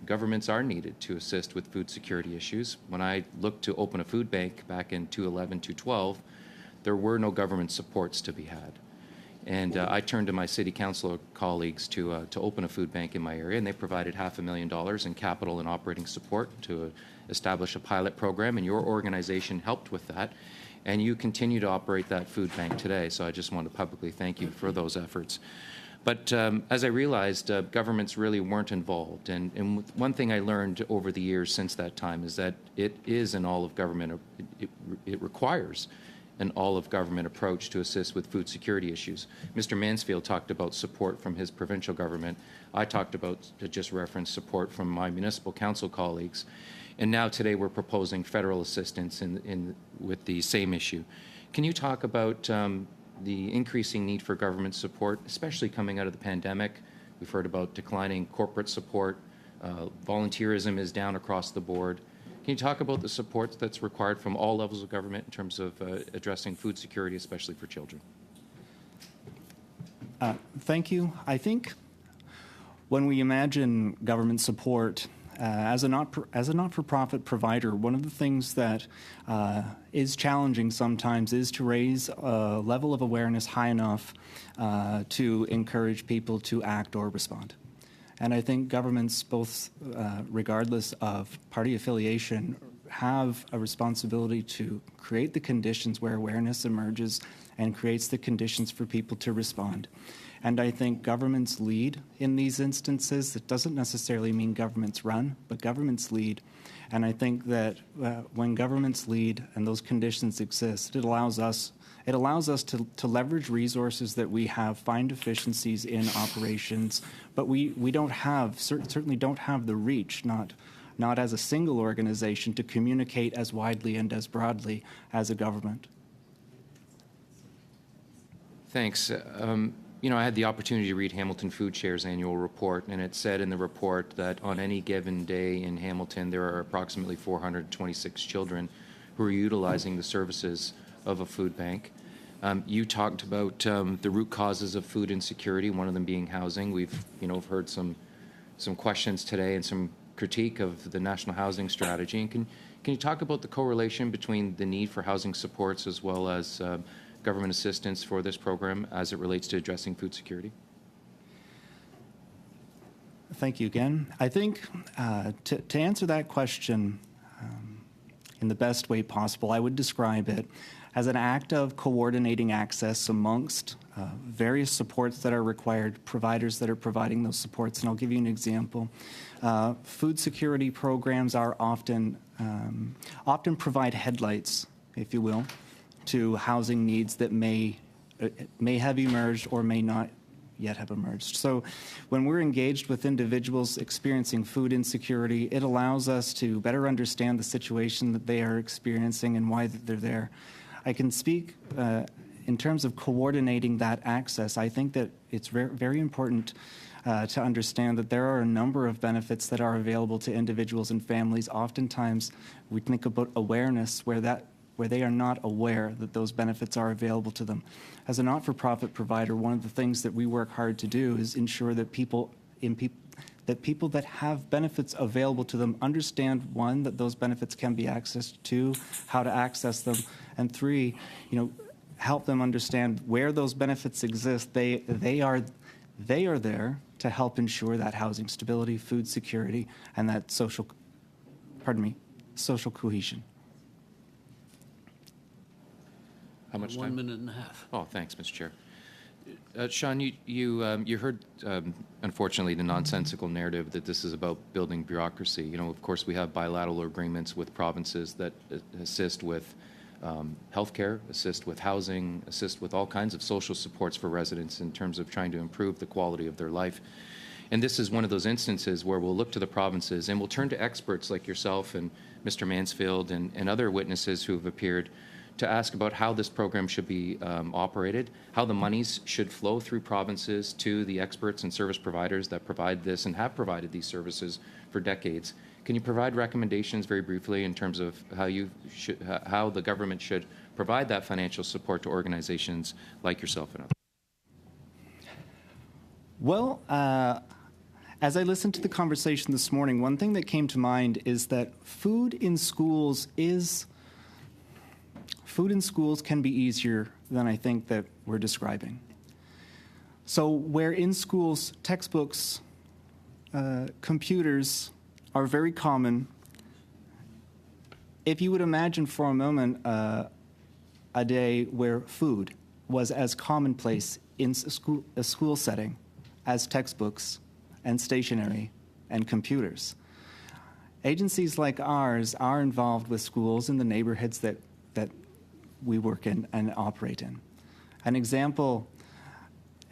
S14: governments are needed to assist with food security issues. When I looked to open a food bank back in 2011-2012, there were no government supports to be had. And I turned to my city council colleagues to open a food bank in my area, and they provided $500,000 in capital and operating support to establish a pilot program, and your organization helped with that. And you continue to operate that food bank today, so I just want to publicly thank you for those efforts. But as I realized, governments really weren't involved. And one thing I learned over the years since that time is that it is an all-of-government, it requires an all-of-government approach to assist with food security issues. Mr. Mansfield talked about support from his provincial government. I talked about, to just reference, support from my municipal council colleagues. And now today we're proposing federal assistance with the same issue. Can you talk about the increasing need for government support, especially coming out of the pandemic? We've heard about declining corporate support. Volunteerism is down across the board. Can you talk about the support that's required from all levels of government in terms of addressing food security, especially for children?
S13: Thank you. I think when we imagine government support, as a not-for-profit provider, one of the things that is challenging sometimes is to raise a level of awareness high enough to encourage people to act or respond. And I think governments, both regardless of party affiliation, have a responsibility to create the conditions where awareness emerges and creates the conditions for people to respond. And I think governments lead in these instances. It doesn't necessarily mean governments run, but governments lead. And I think that when governments lead and those conditions exist, it allows us to leverage resources that we have, find efficiencies in operations, but we don't have, certainly don't have the reach, not as a single organization, to communicate as widely and as broadly as a government.
S14: Thanks. You know, I had the opportunity to read Hamilton Food Share's annual report, and it said in the report that on any given day in Hamilton, there are approximately 426 children who are utilizing the services of a food bank. You talked about the root causes of food insecurity, one of them being housing. We've, heard some questions today and some critique of the National Housing Strategy. And can you talk about the correlation between the need for housing supports as well as government assistance for this program as it relates to addressing food security?
S13: Thank you again. I think to answer that question in the best way possible, I would describe it as an act of coordinating access amongst various supports that are required, providers that are providing those supports. And I'll give you an example. Food security programs are often provide headlights, if you will, to housing needs that may have emerged or may not yet have emerged. So when we're engaged with individuals experiencing food insecurity, it allows us to better understand the situation that they are experiencing and why they're there. I can speak in terms of coordinating that access. I think that it's very important to understand that there are a number of benefits that are available to individuals and families. Oftentimes, we think about awareness where they are not aware that those benefits are available to them. As a not-for-profit provider, one of the things that we work hard to do is ensure that people that have benefits available to them understand, one, that those benefits can be accessed, two, how to access them, and three, help them understand where those benefits exist. They are there to help ensure that housing stability, food security, and that social cohesion.
S14: How much time?
S1: 1 minute and a half.
S14: Oh, thanks, Mr. Chair. Sean, you heard, unfortunately, the nonsensical narrative that this is about building bureaucracy. Of course, we have bilateral agreements with provinces that assist with healthcare, assist with housing, assist with all kinds of social supports for residents in terms of trying to improve the quality of their life. And this is one of those instances where we'll look to the provinces and we'll turn to experts like yourself and Mr. Mansfield and other witnesses who have appeared to ask about how this program should be operated, how the monies should flow through provinces to the experts and service providers that provide this and have provided these services for decades. Can you provide recommendations very briefly in terms of how the government should provide that financial support to organizations like yourself and others?
S13: Well, as I listened to the conversation this morning, one thing that came to mind is that food in schools can be easier than I think that we're describing. So where in schools, textbooks, computers are very common, if you would imagine for a moment a day where food was as commonplace in a school setting as textbooks and stationery and computers. Agencies like ours are involved with schools in the neighborhoods that we work in and operate in. An example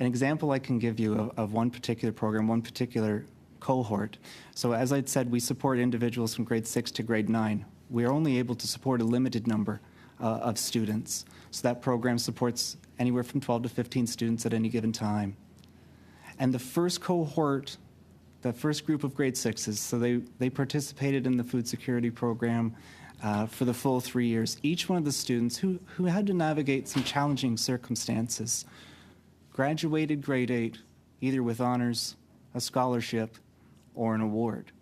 S13: I can give you of one particular program, one particular cohort. So as I'd said, we support individuals from grade 6 to grade 9. We are only able to support a limited number of students. So that program supports anywhere from 12 to 15 students at any given time. And the first cohort, the first group of grade 6s, so they participated in the food security program for the full 3 years. Each one of the students who had to navigate some challenging circumstances graduated grade 8 either with honors, a scholarship, or an award.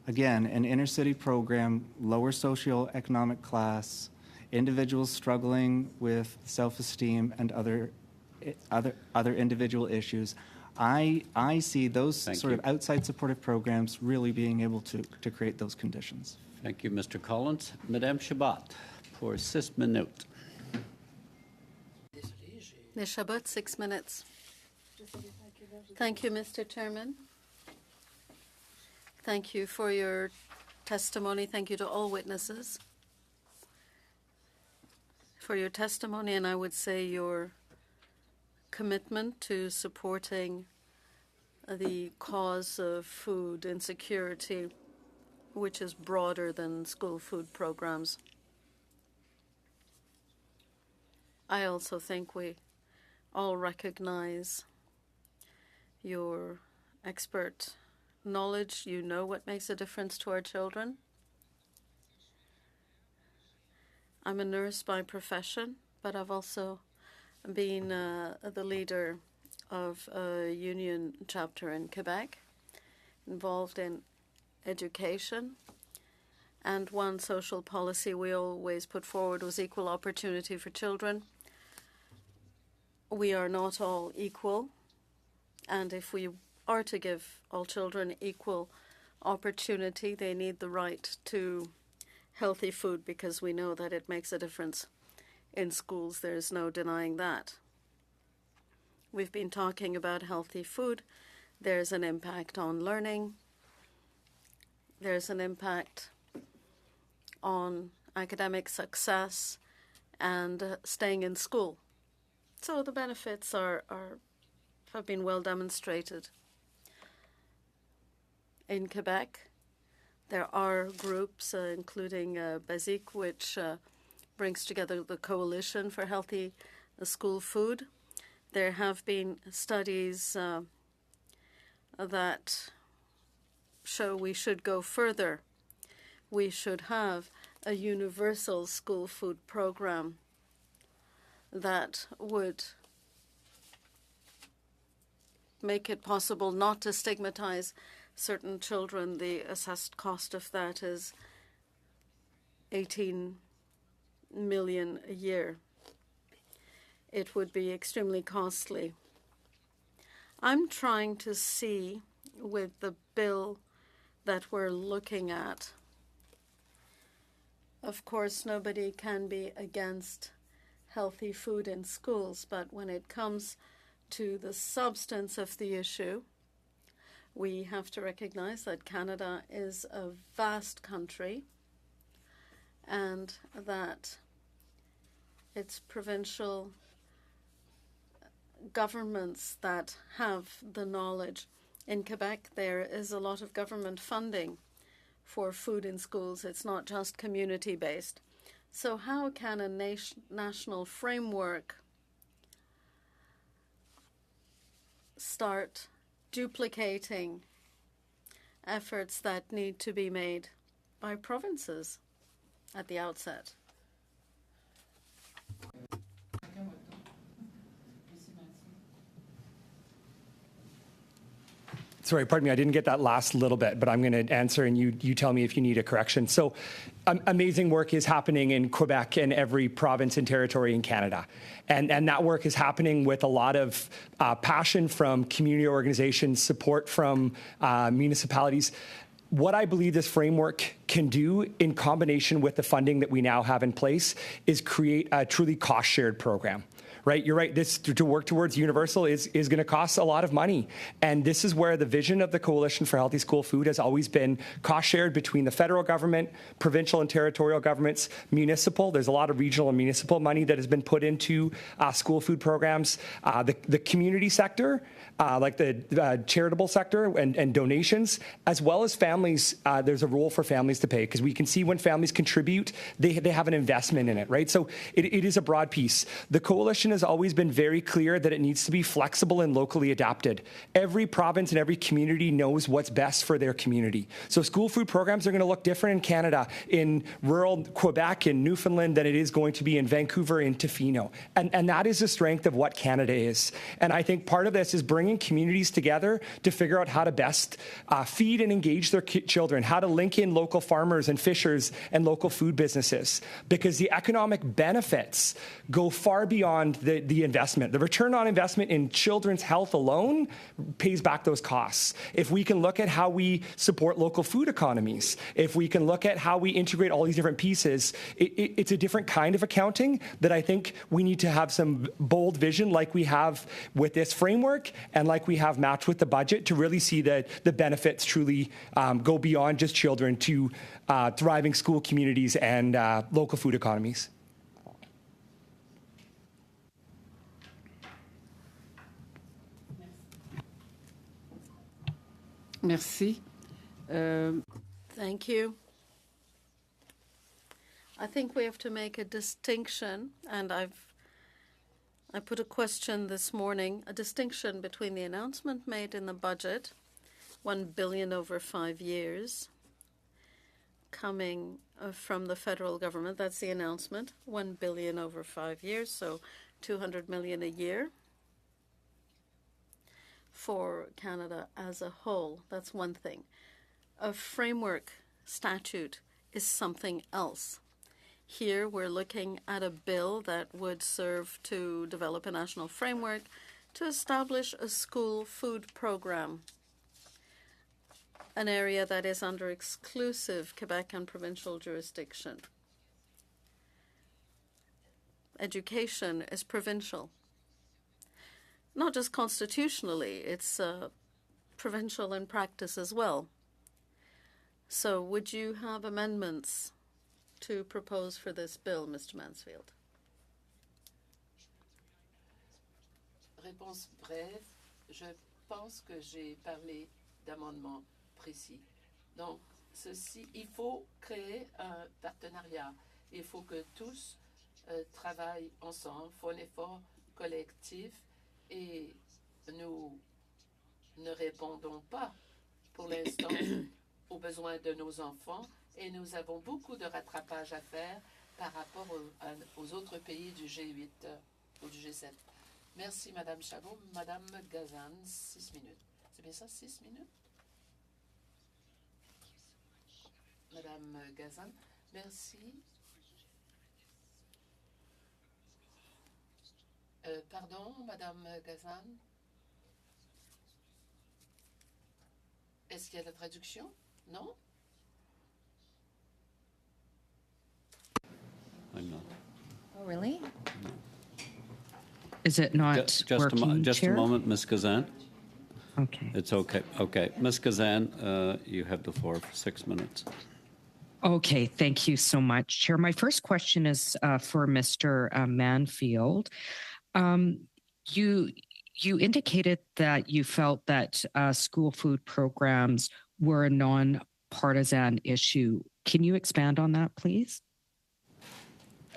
S13: Again, an inner city program, lower socioeconomic class, individuals struggling with self-esteem and other individual issues. I see those sort of outside supportive programs really being able to create those conditions.
S1: Thank you, Mr. Collins. Madame Chabot, pour 6 minutes.
S2: Ms. Chabot, 6 minutes. Thank you, Mr. Chairman. Thank you for your testimony. Thank you to all witnesses for your testimony, and I would say your commitment to supporting the cause of food insecurity, which is broader than school food programs. I also think we all recognize your expert knowledge. You know what makes a difference to our children. I'm a nurse by profession, but I've also been the leader of a union chapter in Quebec, involved in education. And one social policy we always put forward was equal opportunity for children. We are not all equal, and if we are to give all children equal opportunity, they need the right to healthy food, because we know that it makes a difference in schools. There's no denying that. We've been talking about healthy food. There's an impact on learning. There's an impact on academic success and staying in school. So the benefits have been well demonstrated. In Quebec, there are groups, including BASIC, which brings together the Coalition for Healthy School Food. There have been studies that show we should go further. We should have a universal school food program that would make it possible not to stigmatize certain children. The assessed cost of that is 18 million a year. It would be extremely costly. I'm trying to see with the bill that we're looking at. Of course, nobody can be against healthy food in schools, but when it comes to the substance of the issue, we have to recognize that Canada is a vast country and that it's provincial governments that have the knowledge. In Quebec, there is a lot of government funding for food in schools. It's not just community-based. So how can a national framework start duplicating efforts that need to be made by provinces at the outset?
S11: Sorry, pardon me, I didn't get that last little bit, but I'm going to answer and you tell me if you need a correction. So amazing work is happening in Quebec and every province and territory in Canada. And that work is happening with a lot of passion from community organizations, support from municipalities. What I believe this framework can do in combination with the funding that we now have in place is create a truly cost-shared program. Right, you're right. This to work towards universal is going to cost a lot of money, and this is where the vision of the Coalition for Healthy School Food has always been cost shared between the federal government, provincial and territorial governments, municipal. There's a lot of regional and municipal money that has been put into school food programs. The community sector, like the charitable sector and donations, as well as families. There's a role for families to pay because we can see when families contribute, they have an investment in it. Right, so it is a broad piece. The coalition has always been very clear that it needs to be flexible and locally adapted. Every province and every community knows what's best for their community. So school food programs are going to look different in Canada, in rural Quebec, in Newfoundland, than it is going to be in Vancouver, in Tofino. And that is the strength of what Canada is. And I think part of this is bringing communities together to figure out how to best feed and engage their children, how to link in local farmers and fishers and local food businesses, because the economic benefits go far beyond the investment. The return on investment in children's health alone pays back those costs. If we can look at how we support local food economies, if we can look at how we integrate all these different pieces, it's a different kind of accounting that I think we need to have some bold vision like we have with this framework and like we have matched with the budget to really see that the benefits truly go beyond just children to thriving school communities and local food economies.
S15: Merci.
S2: Thank you. I think we have to make a distinction, and I put a question this morning, a distinction between the announcement made in the budget, $1 billion over 5 years, coming from the federal government. That's the announcement, $1 billion over 5 years, so $200 million a year for Canada as a whole. That's one thing. A framework statute is something else. Here we're looking at a bill that would serve to develop a national framework to establish a school food program, an area that is under exclusive Quebec and provincial jurisdiction. Education is provincial. Not just constitutionally, it's provincial in practice as well. So would you have amendments to propose for this bill, Mr. Mansfield?
S15: Réponse brève. Je pense que j'ai parlé d'amendements précis. Donc, il faut créer un partenariat. Il faut que tous travaillent ensemble, font un effort collectif et nous ne répondons pas pour l'instant aux besoins de nos enfants et nous avons beaucoup de rattrapage à faire par rapport aux autres pays du G8 ou du G7. Merci, Madame Chabot. Madame Gazan, 6 minutes. C'est bien ça, 6 minutes? Madame Gazan, merci. Pardon, Madame Gazan? Est-ce qu'il y a la traduction? Non?
S1: I'm not.
S4: Oh, really?
S6: Is it not working,
S1: just
S6: Chair?
S1: a moment, Ms. Kazan.
S6: Okay.
S1: It's okay. Okay. Ms. Kazan, you have the floor for 6 minutes.
S6: Okay, thank you so much, Chair. My first question is for Mr. Manfield. You indicated that you felt that school food programs were a non-partisan issue. Can you expand on that, please?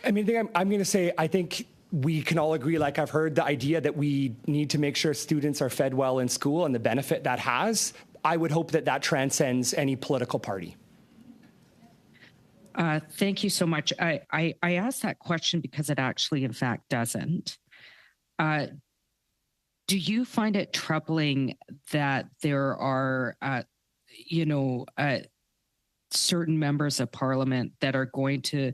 S11: I mean, I'm going to say, I think we can all agree, like I've heard the idea that we need to make sure students are fed well in school and the benefit that has. I would hope that that transcends any political party.
S6: Thank you so much. I asked that question because it actually, in fact, doesn't. do you find it troubling that there are, certain members of parliament that are going to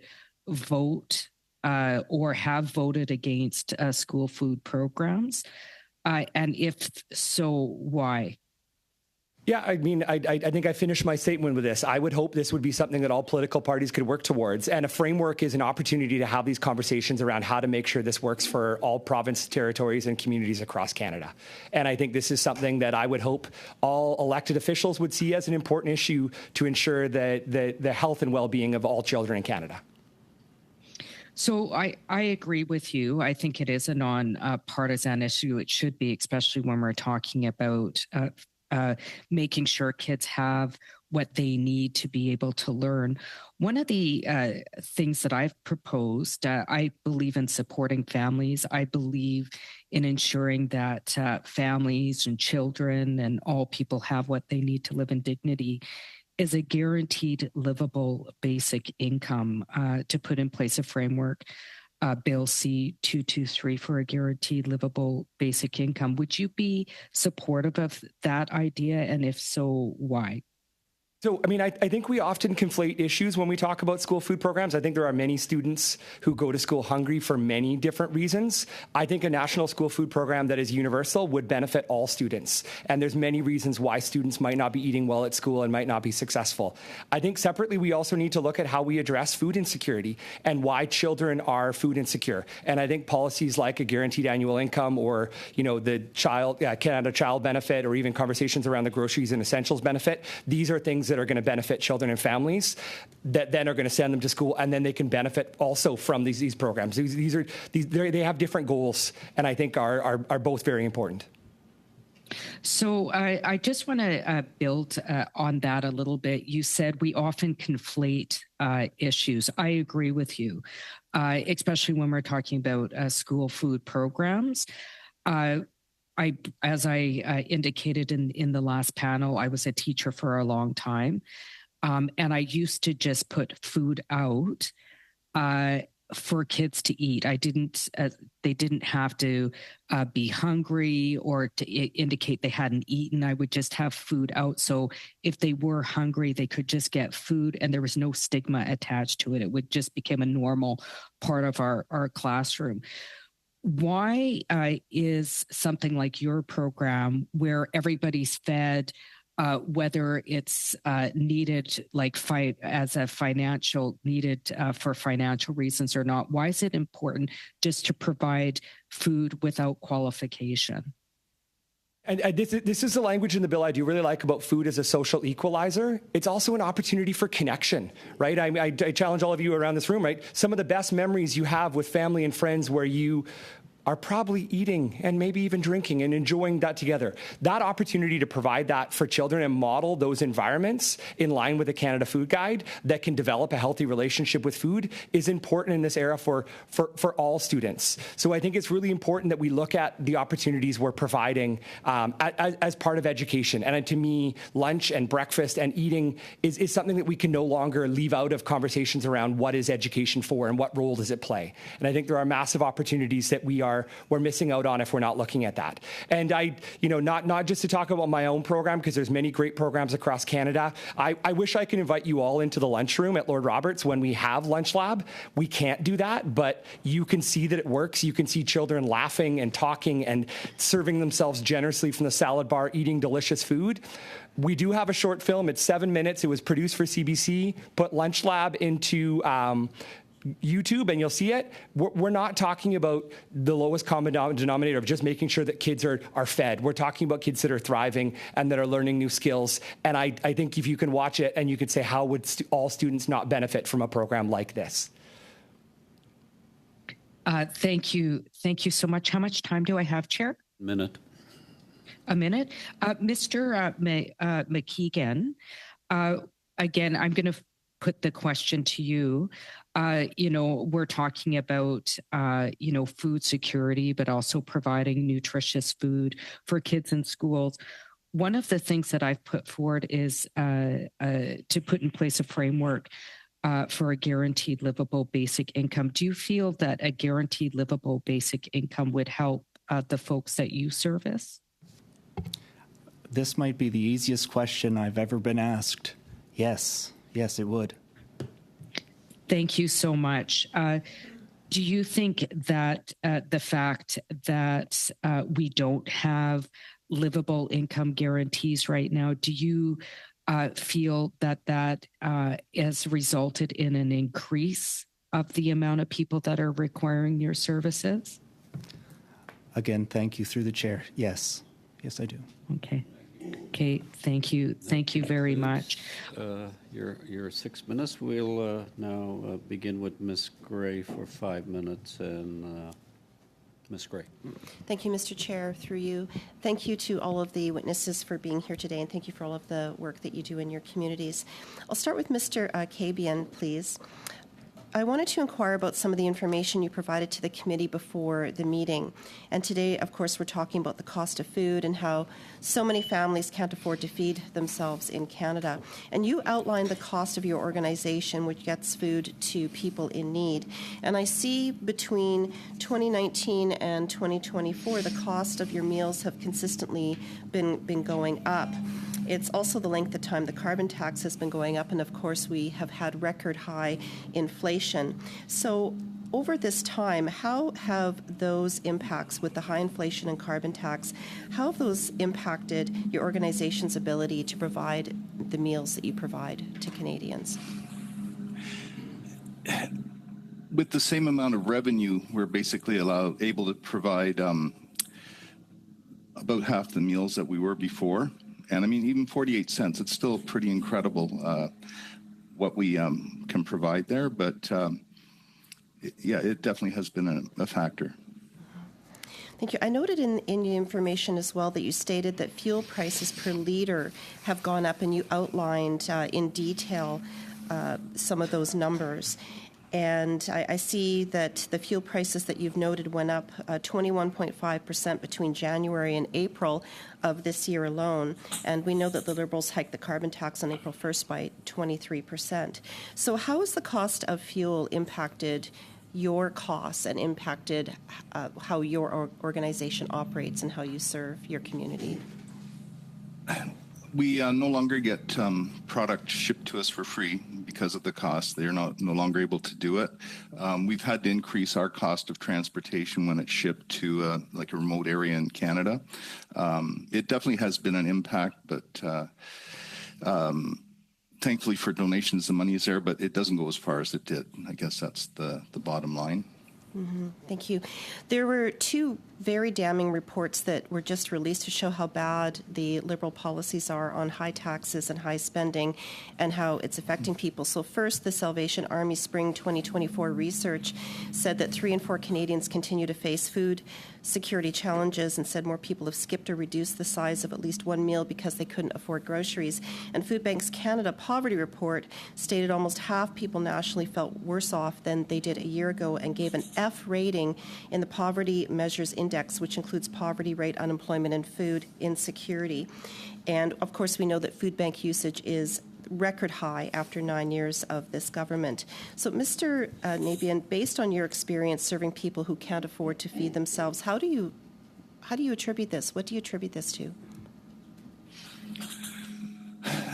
S6: vote or have voted against school food programs? And if so, why?
S11: Yeah, I mean, I think I finished my statement with this. I would hope this would be something that all political parties could work towards. And a framework is an opportunity to have these conversations around how to make sure this works for all province, territories, and communities across Canada. And I think this is something that I would hope all elected officials would see as an important issue to ensure that the health and well-being of all children in Canada.
S6: So I agree with you. I think it is a non-partisan issue. It should be, especially when we're talking about making sure kids have what they need to be able to learn. One of the things that I've proposed, I believe in supporting families. I believe in ensuring that families and children and all people have what they need to live in dignity, is a guaranteed livable basic income to put in place a framework. Bill C-223 for a guaranteed livable basic income. Would you be supportive of that idea? And if so, why?
S11: So, I mean, I think we often conflate issues when we talk about school food programs. I think there are many students who go to school hungry for many different reasons. I think a national school food program that is universal would benefit all students. And there's many reasons why students might not be eating well at school and might not be successful. I think separately, we also need to look at how we address food insecurity and why children are food insecure. And I think policies like a guaranteed annual income or, the Canada Child Benefit, or even conversations around the groceries and essentials benefit, these are things that are going to benefit children and families that then are going to send them to school, and then they can benefit also from these programs. They have different goals, and I think are both very important.
S6: So I just want to build on that a little bit. You said we often conflate issues. I agree with you, especially when we're talking about school food programs. As I indicated in the last panel, I was a teacher for a long time, and I used to just put food out for kids to eat. They didn't have to be hungry or to indicate they hadn't eaten. I would just have food out. So if they were hungry, they could just get food, and there was no stigma attached to it. It would just become a normal part of our classroom. Why is something like your program, where everybody's fed, whether it's needed as a financial needed for financial reasons or not, why is it important just to provide food without qualification?
S11: And this is the language in the bill I do really like about food as a social equalizer. It's also an opportunity for connection, right? I challenge all of you around this room, right? Some of the best memories you have with family and friends where you are probably eating and maybe even drinking and enjoying that together. That opportunity to provide that for children and model those environments in line with the Canada Food Guide that can develop a healthy relationship with food is important in this era for all students. So I think it's really important that we look at the opportunities we're providing as part of education. And to me, lunch and breakfast and eating is something that we can no longer leave out of conversations around what is education for and what role does it play. And I think there are massive opportunities that we're missing out on if we're not looking at that. And not just to talk about my own program, because there's many great programs across Canada. I wish I could invite you all into the lunchroom at Lord Roberts when we have Lunch Lab. We can't do that, but you can see that it works. You can see children laughing and talking and serving themselves generously from the salad bar, eating delicious food. We do have a short film. It's 7 minutes. It was produced for CBC. Put Lunch Lab into YouTube and you'll see it. We're not talking about the lowest common denominator of just making sure that kids are fed. We're talking about kids that are thriving and that are learning new skills. And I think if you can watch it and you could say, how would all students not benefit from a program like this?
S6: Thank you. Thank you so much. How much time do I have, Chair?
S1: Minute.
S6: A minute. Mr. McKeegan, again, I'm going to put the question to you. We're talking about, food security, but also providing nutritious food for kids in schools. One of the things that I've put forward is to put in place a framework for a guaranteed livable basic income. Do you feel that a guaranteed livable basic income would help the folks that you service?
S13: This might be the easiest question I've ever been asked. Yes, it would.
S6: Thank you so much. Do you think that the fact that we don't have livable income guarantees right now, do you feel that has resulted in an increase of the amount of people that are requiring your services?
S13: Again, thank you through the chair. Yes, I do.
S6: Okay, thank you. Thank you very much.
S1: Your 6 minutes. We'll now begin with Ms. Gray for 5 minutes, and Ms. Gray.
S7: Thank you, Mr. Chair, through you. Thank you to all of the witnesses for being here today, and thank you for all of the work that you do in your communities. I'll start with Mr. Kabian, please. I wanted to inquire about some of the information you provided to the committee before the meeting. And today, of course, we're talking about the cost of food and how so many families can't afford to feed themselves in Canada. And you outlined the cost of your organization, which gets food to people in need. And I see between 2019 and 2024, the cost of your meals have consistently been going up. It's also the length of time the carbon tax has been going up, and of course we have had record high inflation. So over this time, how have those impacts with the high inflation and carbon tax, how have those impacted your organization's ability to provide the meals that you provide to Canadians?
S12: With the same amount of revenue, we're basically able to provide about half the meals that we were before. And I mean, even 48 cents, it's still pretty incredible what we can provide there. But yeah, it definitely has been a factor.
S7: Thank you. I noted in the information as well that you stated that fuel prices per litre have gone up, and you outlined in detail some of those numbers. And I see that the fuel prices that you've noted went up 21.5% between January and April of this year alone. And we know that the Liberals hiked the carbon tax on April 1st by 23%. So how has the cost of fuel impacted your costs and impacted how your organization operates and how you serve your community?
S12: We no longer get product shipped to us for free because of the cost. They're no longer able to do it. We've had to increase our cost of transportation when it's shipped to like a remote area in Canada. It definitely has been an impact, but thankfully for donations, the money is there, but it doesn't go as far as it did. I guess that's the bottom line.
S7: Mm-hmm. Thank you. There were two very damning reports that were just released to show how bad the Liberal policies are on high taxes and high spending and how it's affecting people. So first, the Salvation Army Spring 2024 research said that 3 in 4 Canadians continue to face food security challenges, and said more people have skipped or reduced the size of at least one meal because they couldn't afford groceries. And Food Bank's Canada Poverty Report stated almost half people nationally felt worse off than they did a year ago, and gave an F rating in the Poverty Measures Index, which includes poverty rate, unemployment, and food insecurity. And of course, we know that food bank usage is record high after 9 years of this government. So, Mr. Nabian, based on your experience serving people who can't afford to feed themselves, how do you attribute this? What do you attribute this to?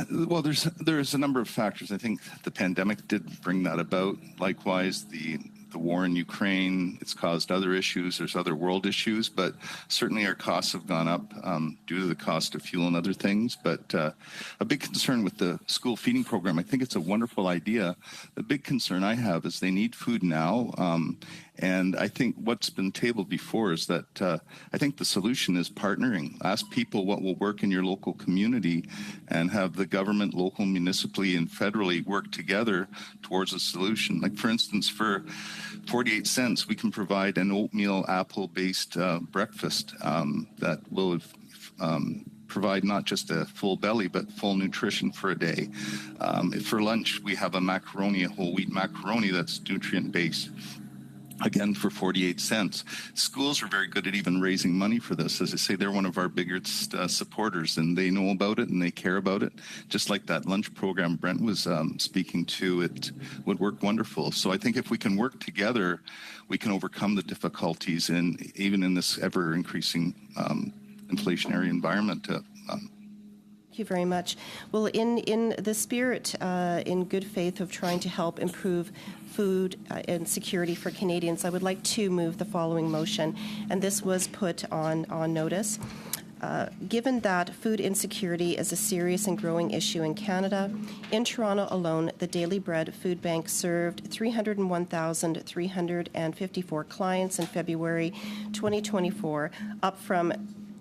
S12: Well, there's a number of factors. I think the pandemic did bring that about. Likewise, the war in Ukraine, it's caused other issues. There's other world issues, but certainly our costs have gone up due to the cost of fuel and other things. But a big concern with the school feeding program, I think it's a wonderful idea. The big concern I have is they need food now. And I think what's been tabled before is that I think the solution is partnering. Ask people what will work in your local community and have the government, local, municipally, and federally work together towards a solution. Like, for instance, for 48 cents, we can provide an oatmeal apple-based breakfast that will provide not just a full belly, but full nutrition for a day. For lunch, we have a macaroni, a whole wheat macaroni that's nutrient-based. again for 48 cents. Schools are very good at even raising money for this. As I say, they're one of our biggest supporters, and they know about it and they care about it. Just like that lunch program Brent was speaking to, it would work wonderful. So I think if we can work together, we can overcome the difficulties, and even in this ever-increasing inflationary environment.
S7: Thank you very much. Well, in the spirit, in good faith of trying to help improve food and security for Canadians, I would like to move the following motion, and this was put on notice. Given that food insecurity is a serious and growing issue in Canada, in Toronto alone, the Daily Bread Food Bank served 301,354 clients in February 2024, up from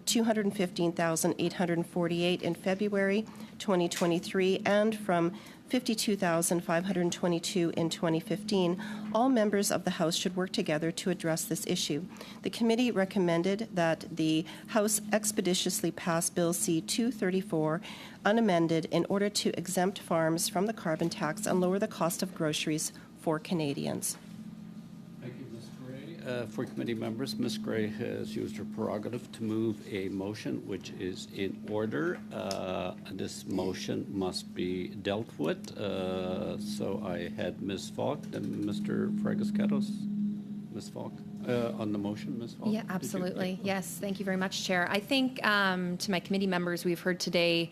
S7: 215,848 in February 2023 and from 52,522 in 2015. All members of the House should work together to address this issue. The committee recommended that the House expeditiously pass Bill C-234 unamended in order to exempt farms from the carbon tax and lower the cost of groceries for Canadians.
S1: Thank you, Ms. Gray. For committee members, Ms. Gray has used her prerogative to move a motion which is in order. This motion must be dealt with. So I had Ms. Falk and Mr. Fragascatos. Ms. Falk, on the motion, Ms. Falk?
S4: Yeah, absolutely. Yes, thank you very much, Chair. I think to my committee members, we've heard today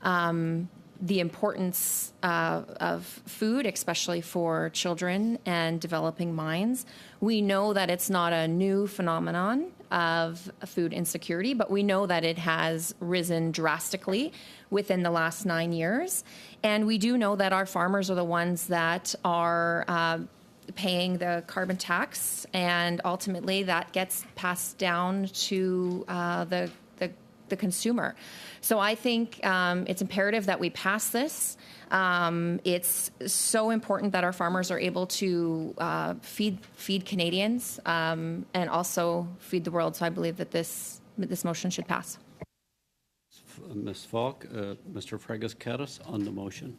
S4: the importance of food, especially for children and developing minds. We know that it's not a new phenomenon of food insecurity, but we know that it has risen drastically within the last 9 years. And we do know that our farmers are the ones that are paying the carbon tax, and ultimately that gets passed down to the consumer. So I think it's imperative that we pass this. It's so important that our farmers are able to feed Canadians and also feed the world. So I believe that this motion should pass.
S1: Ms. Falk, Mr. Fragascatos on the motion.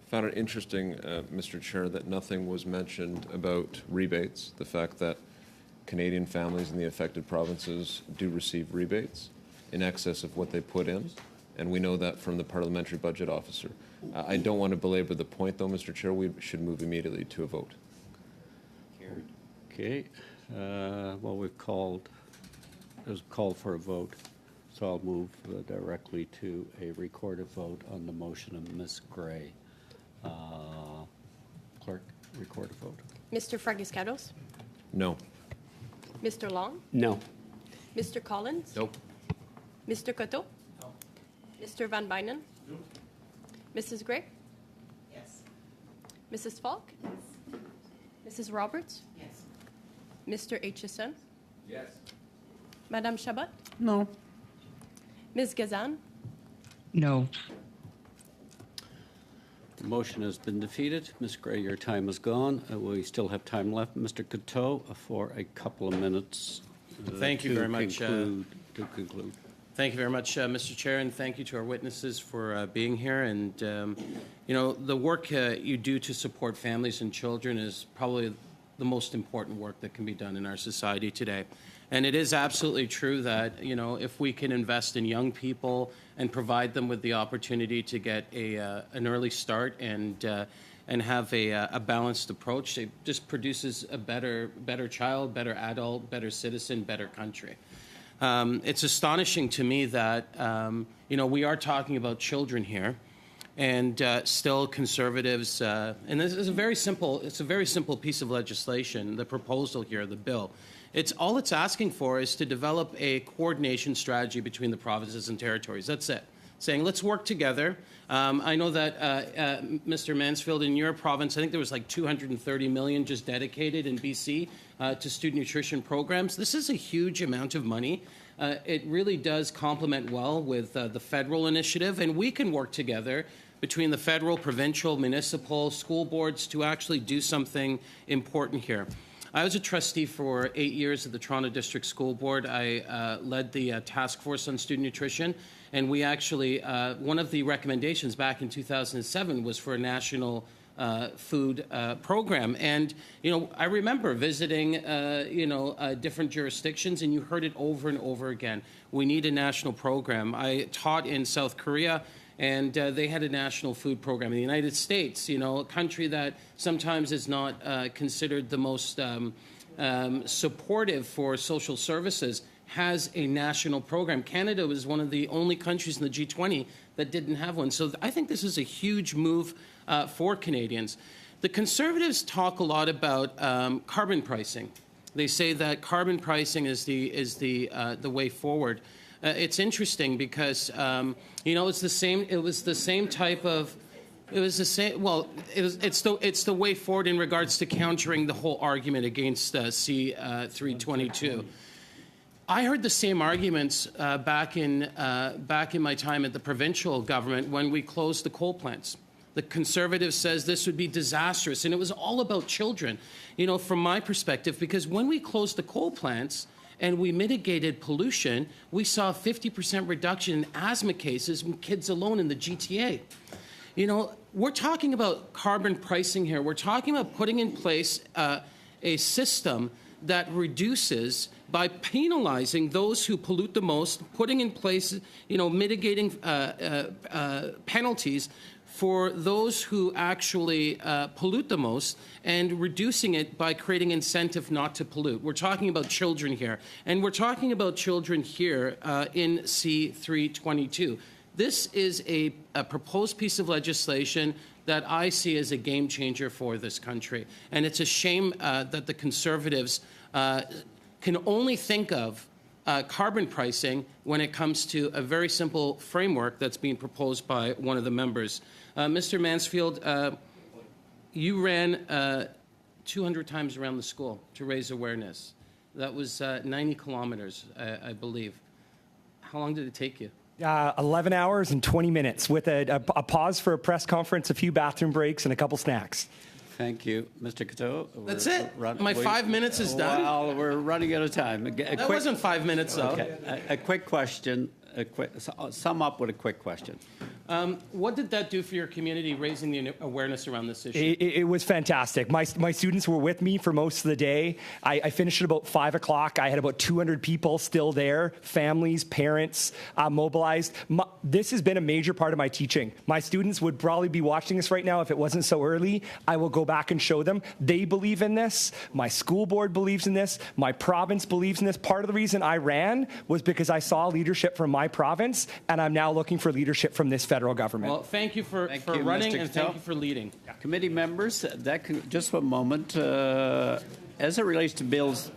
S10: Found it interesting, Mr. Chair, that nothing was mentioned about rebates, the fact that Canadian families in the affected provinces do receive rebates in excess of what they put in, and we know that from the parliamentary budget officer. I don't want to belabor the point, though, Mr. Chair. We should move immediately to a vote.
S1: Okay. Well, there's a call for a vote, so I'll move directly to a recorded vote on the motion of Ms. Gray. Clerk, record a vote.
S16: Mr. Fragascatos?
S10: No.
S16: Mr. Long?
S5: No.
S16: Mr. Collins?
S14: Nope.
S16: Mr. Coteau? No. Mr. Van Bynen? No. Mrs. Gray?
S15: Yes.
S16: Mrs. Falk? Yes. Mrs. Roberts?
S15: Yes.
S16: Mr. Aitchison?
S14: Yes.
S16: Madame Chabot?
S6: No.
S16: Ms. Gazan?
S6: No.
S1: The motion has been defeated. Ms. Gray, your time is gone. We still have time left. Mr. Coteau, for a couple of minutes.
S17: Thank you very much.
S1: To conclude.
S17: Thank you very much, Mr. Chair, and thank you to our witnesses for being here. And, you know, the work you do to support families and children is probably the most important work that can be done in our society today. And it is absolutely true that, you know, if we can invest in young people and provide them with the opportunity to get an early start and have a balanced approach, it just produces a better child, better adult, better citizen, better country. It's astonishing to me that, you know, we are talking about children here, and still conservatives, and this is a very simple piece of legislation, the proposal here, the bill. All it's asking for is to develop a coordination strategy between the provinces and territories. That's it. Saying, let's work together. I know that, Mr. Mansfield, in your province, I think there was like $230 million just dedicated in BC to student nutrition programs. This is a huge amount of money. It really does complement well with the federal initiative, and we can work together between the federal, provincial, municipal, school boards to actually do something important here. I was a trustee for 8 years at the Toronto District School Board. I led the task force on student nutrition, and we actually, one of the recommendations back in 2007 was for a national food program. And, I remember visiting, different jurisdictions, and you heard it over and over again. We need a national program. I taught in South Korea, and they had a national food program. In the United States, a country that sometimes is not considered the most supportive for social services, has a national program. Canada was one of the only countries in the G20 that didn't have one. So I think this is a huge move for Canadians. The Conservatives talk a lot about carbon pricing. They say that carbon pricing is the way forward. It's interesting because it's the same. It was the same type of. It was the same. Well, it's the way forward in regards to countering the whole argument against C-322. I heard the same arguments back in my time at the provincial government when we closed the coal plants. The Conservative says this would be disastrous, and it was all about children, from my perspective, because when we closed the coal plants and we mitigated pollution, we saw a 50% reduction in asthma cases in kids alone in the GTA. We're talking about carbon pricing here. We're talking about putting in place a system that reduces by penalizing those who pollute the most, putting in place, mitigating penalties for those who actually pollute the most, and reducing it by creating incentive not to pollute. We're talking about children here, and we're talking about children here in C-322. This is a proposed piece of legislation that I see as a game changer for this country, and it's a shame that the Conservatives can only think of carbon pricing when it comes to a very simple framework that's being proposed by one of the members. Mr. Mansfield, you ran 200 times around the school to raise awareness. That was 90 kilometers, I believe. How long did it take you?
S11: 11 hours and 20 minutes with a pause for a press conference, a few bathroom breaks, and a couple snacks.
S1: Thank you, Mr. Cato.
S17: That's it? My 5 minutes is done?
S1: Well, we're running out of time.
S17: That wasn't 5 minutes, though.
S1: Okay. A quick question. Sum up with a quick question.
S17: What did that do for your community, raising the awareness around this issue?
S11: It was fantastic. My students were with me for most of the day. I finished at about 5 o'clock. I had about 200 people still there, families, parents, mobilized. This has been a major part of my teaching. My students would probably be watching this right now if it wasn't so early. I will go back and show them. They believe in this. My school board believes in this. My province believes in this. Part of the reason I ran was because I saw leadership from my province, and I'm now looking for leadership from this federal government.
S17: Well, thank you for running, and thank you for leading.
S1: Yeah. Committee members, just one moment. As it relates to bills,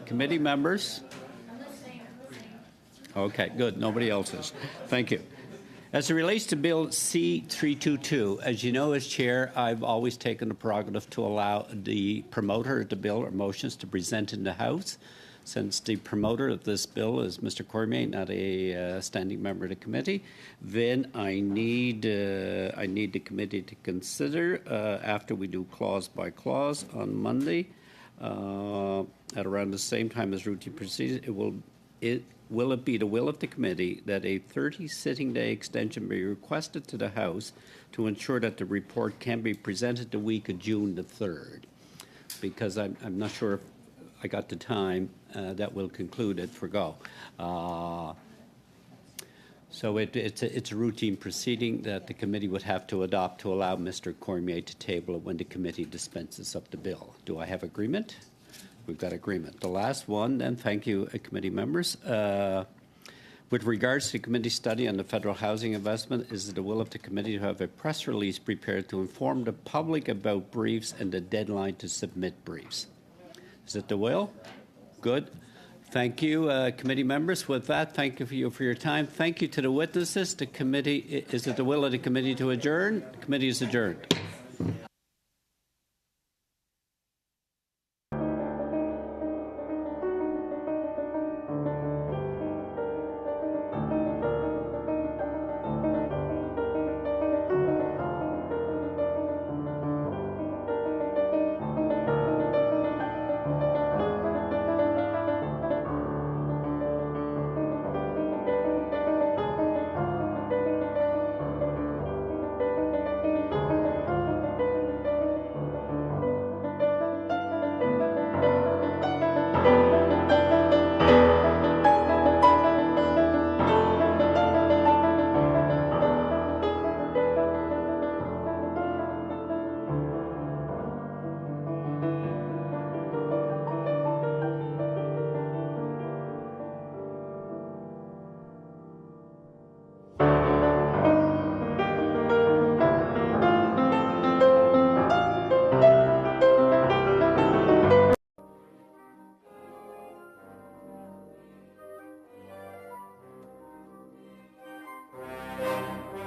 S1: committee members? Okay, good. Nobody else is. Thank you. As it relates to Bill C-322, as you know, as chair, I've always taken the prerogative to allow the promoter of the bill or motions to present in the House. Since the promoter of this bill is Mr. Cormier, not a standing member of the committee, then I need the committee to consider after we do clause by clause on Monday at around the same time as routine proceedings. Will it be the will of the committee that a 30 sitting day extension be requested to the House to ensure that the report can be presented the week of June the 3rd? Because I'm not sure if I got the time that will conclude it for go. So it's a routine proceeding that the committee would have to adopt to allow Mr. Cormier to table it when the committee dispenses of the bill. Do I have agreement? We've got agreement. The last one, then, thank you, committee members. With regards to the committee study on the federal housing investment, is it the will of the committee to have a press release prepared to inform the public about briefs and the deadline to submit briefs? Is it the will? Good. Thank you, committee members. With that, thank you for your time. Thank you to the witnesses. The committee, is it the will of the committee to adjourn? The committee is adjourned.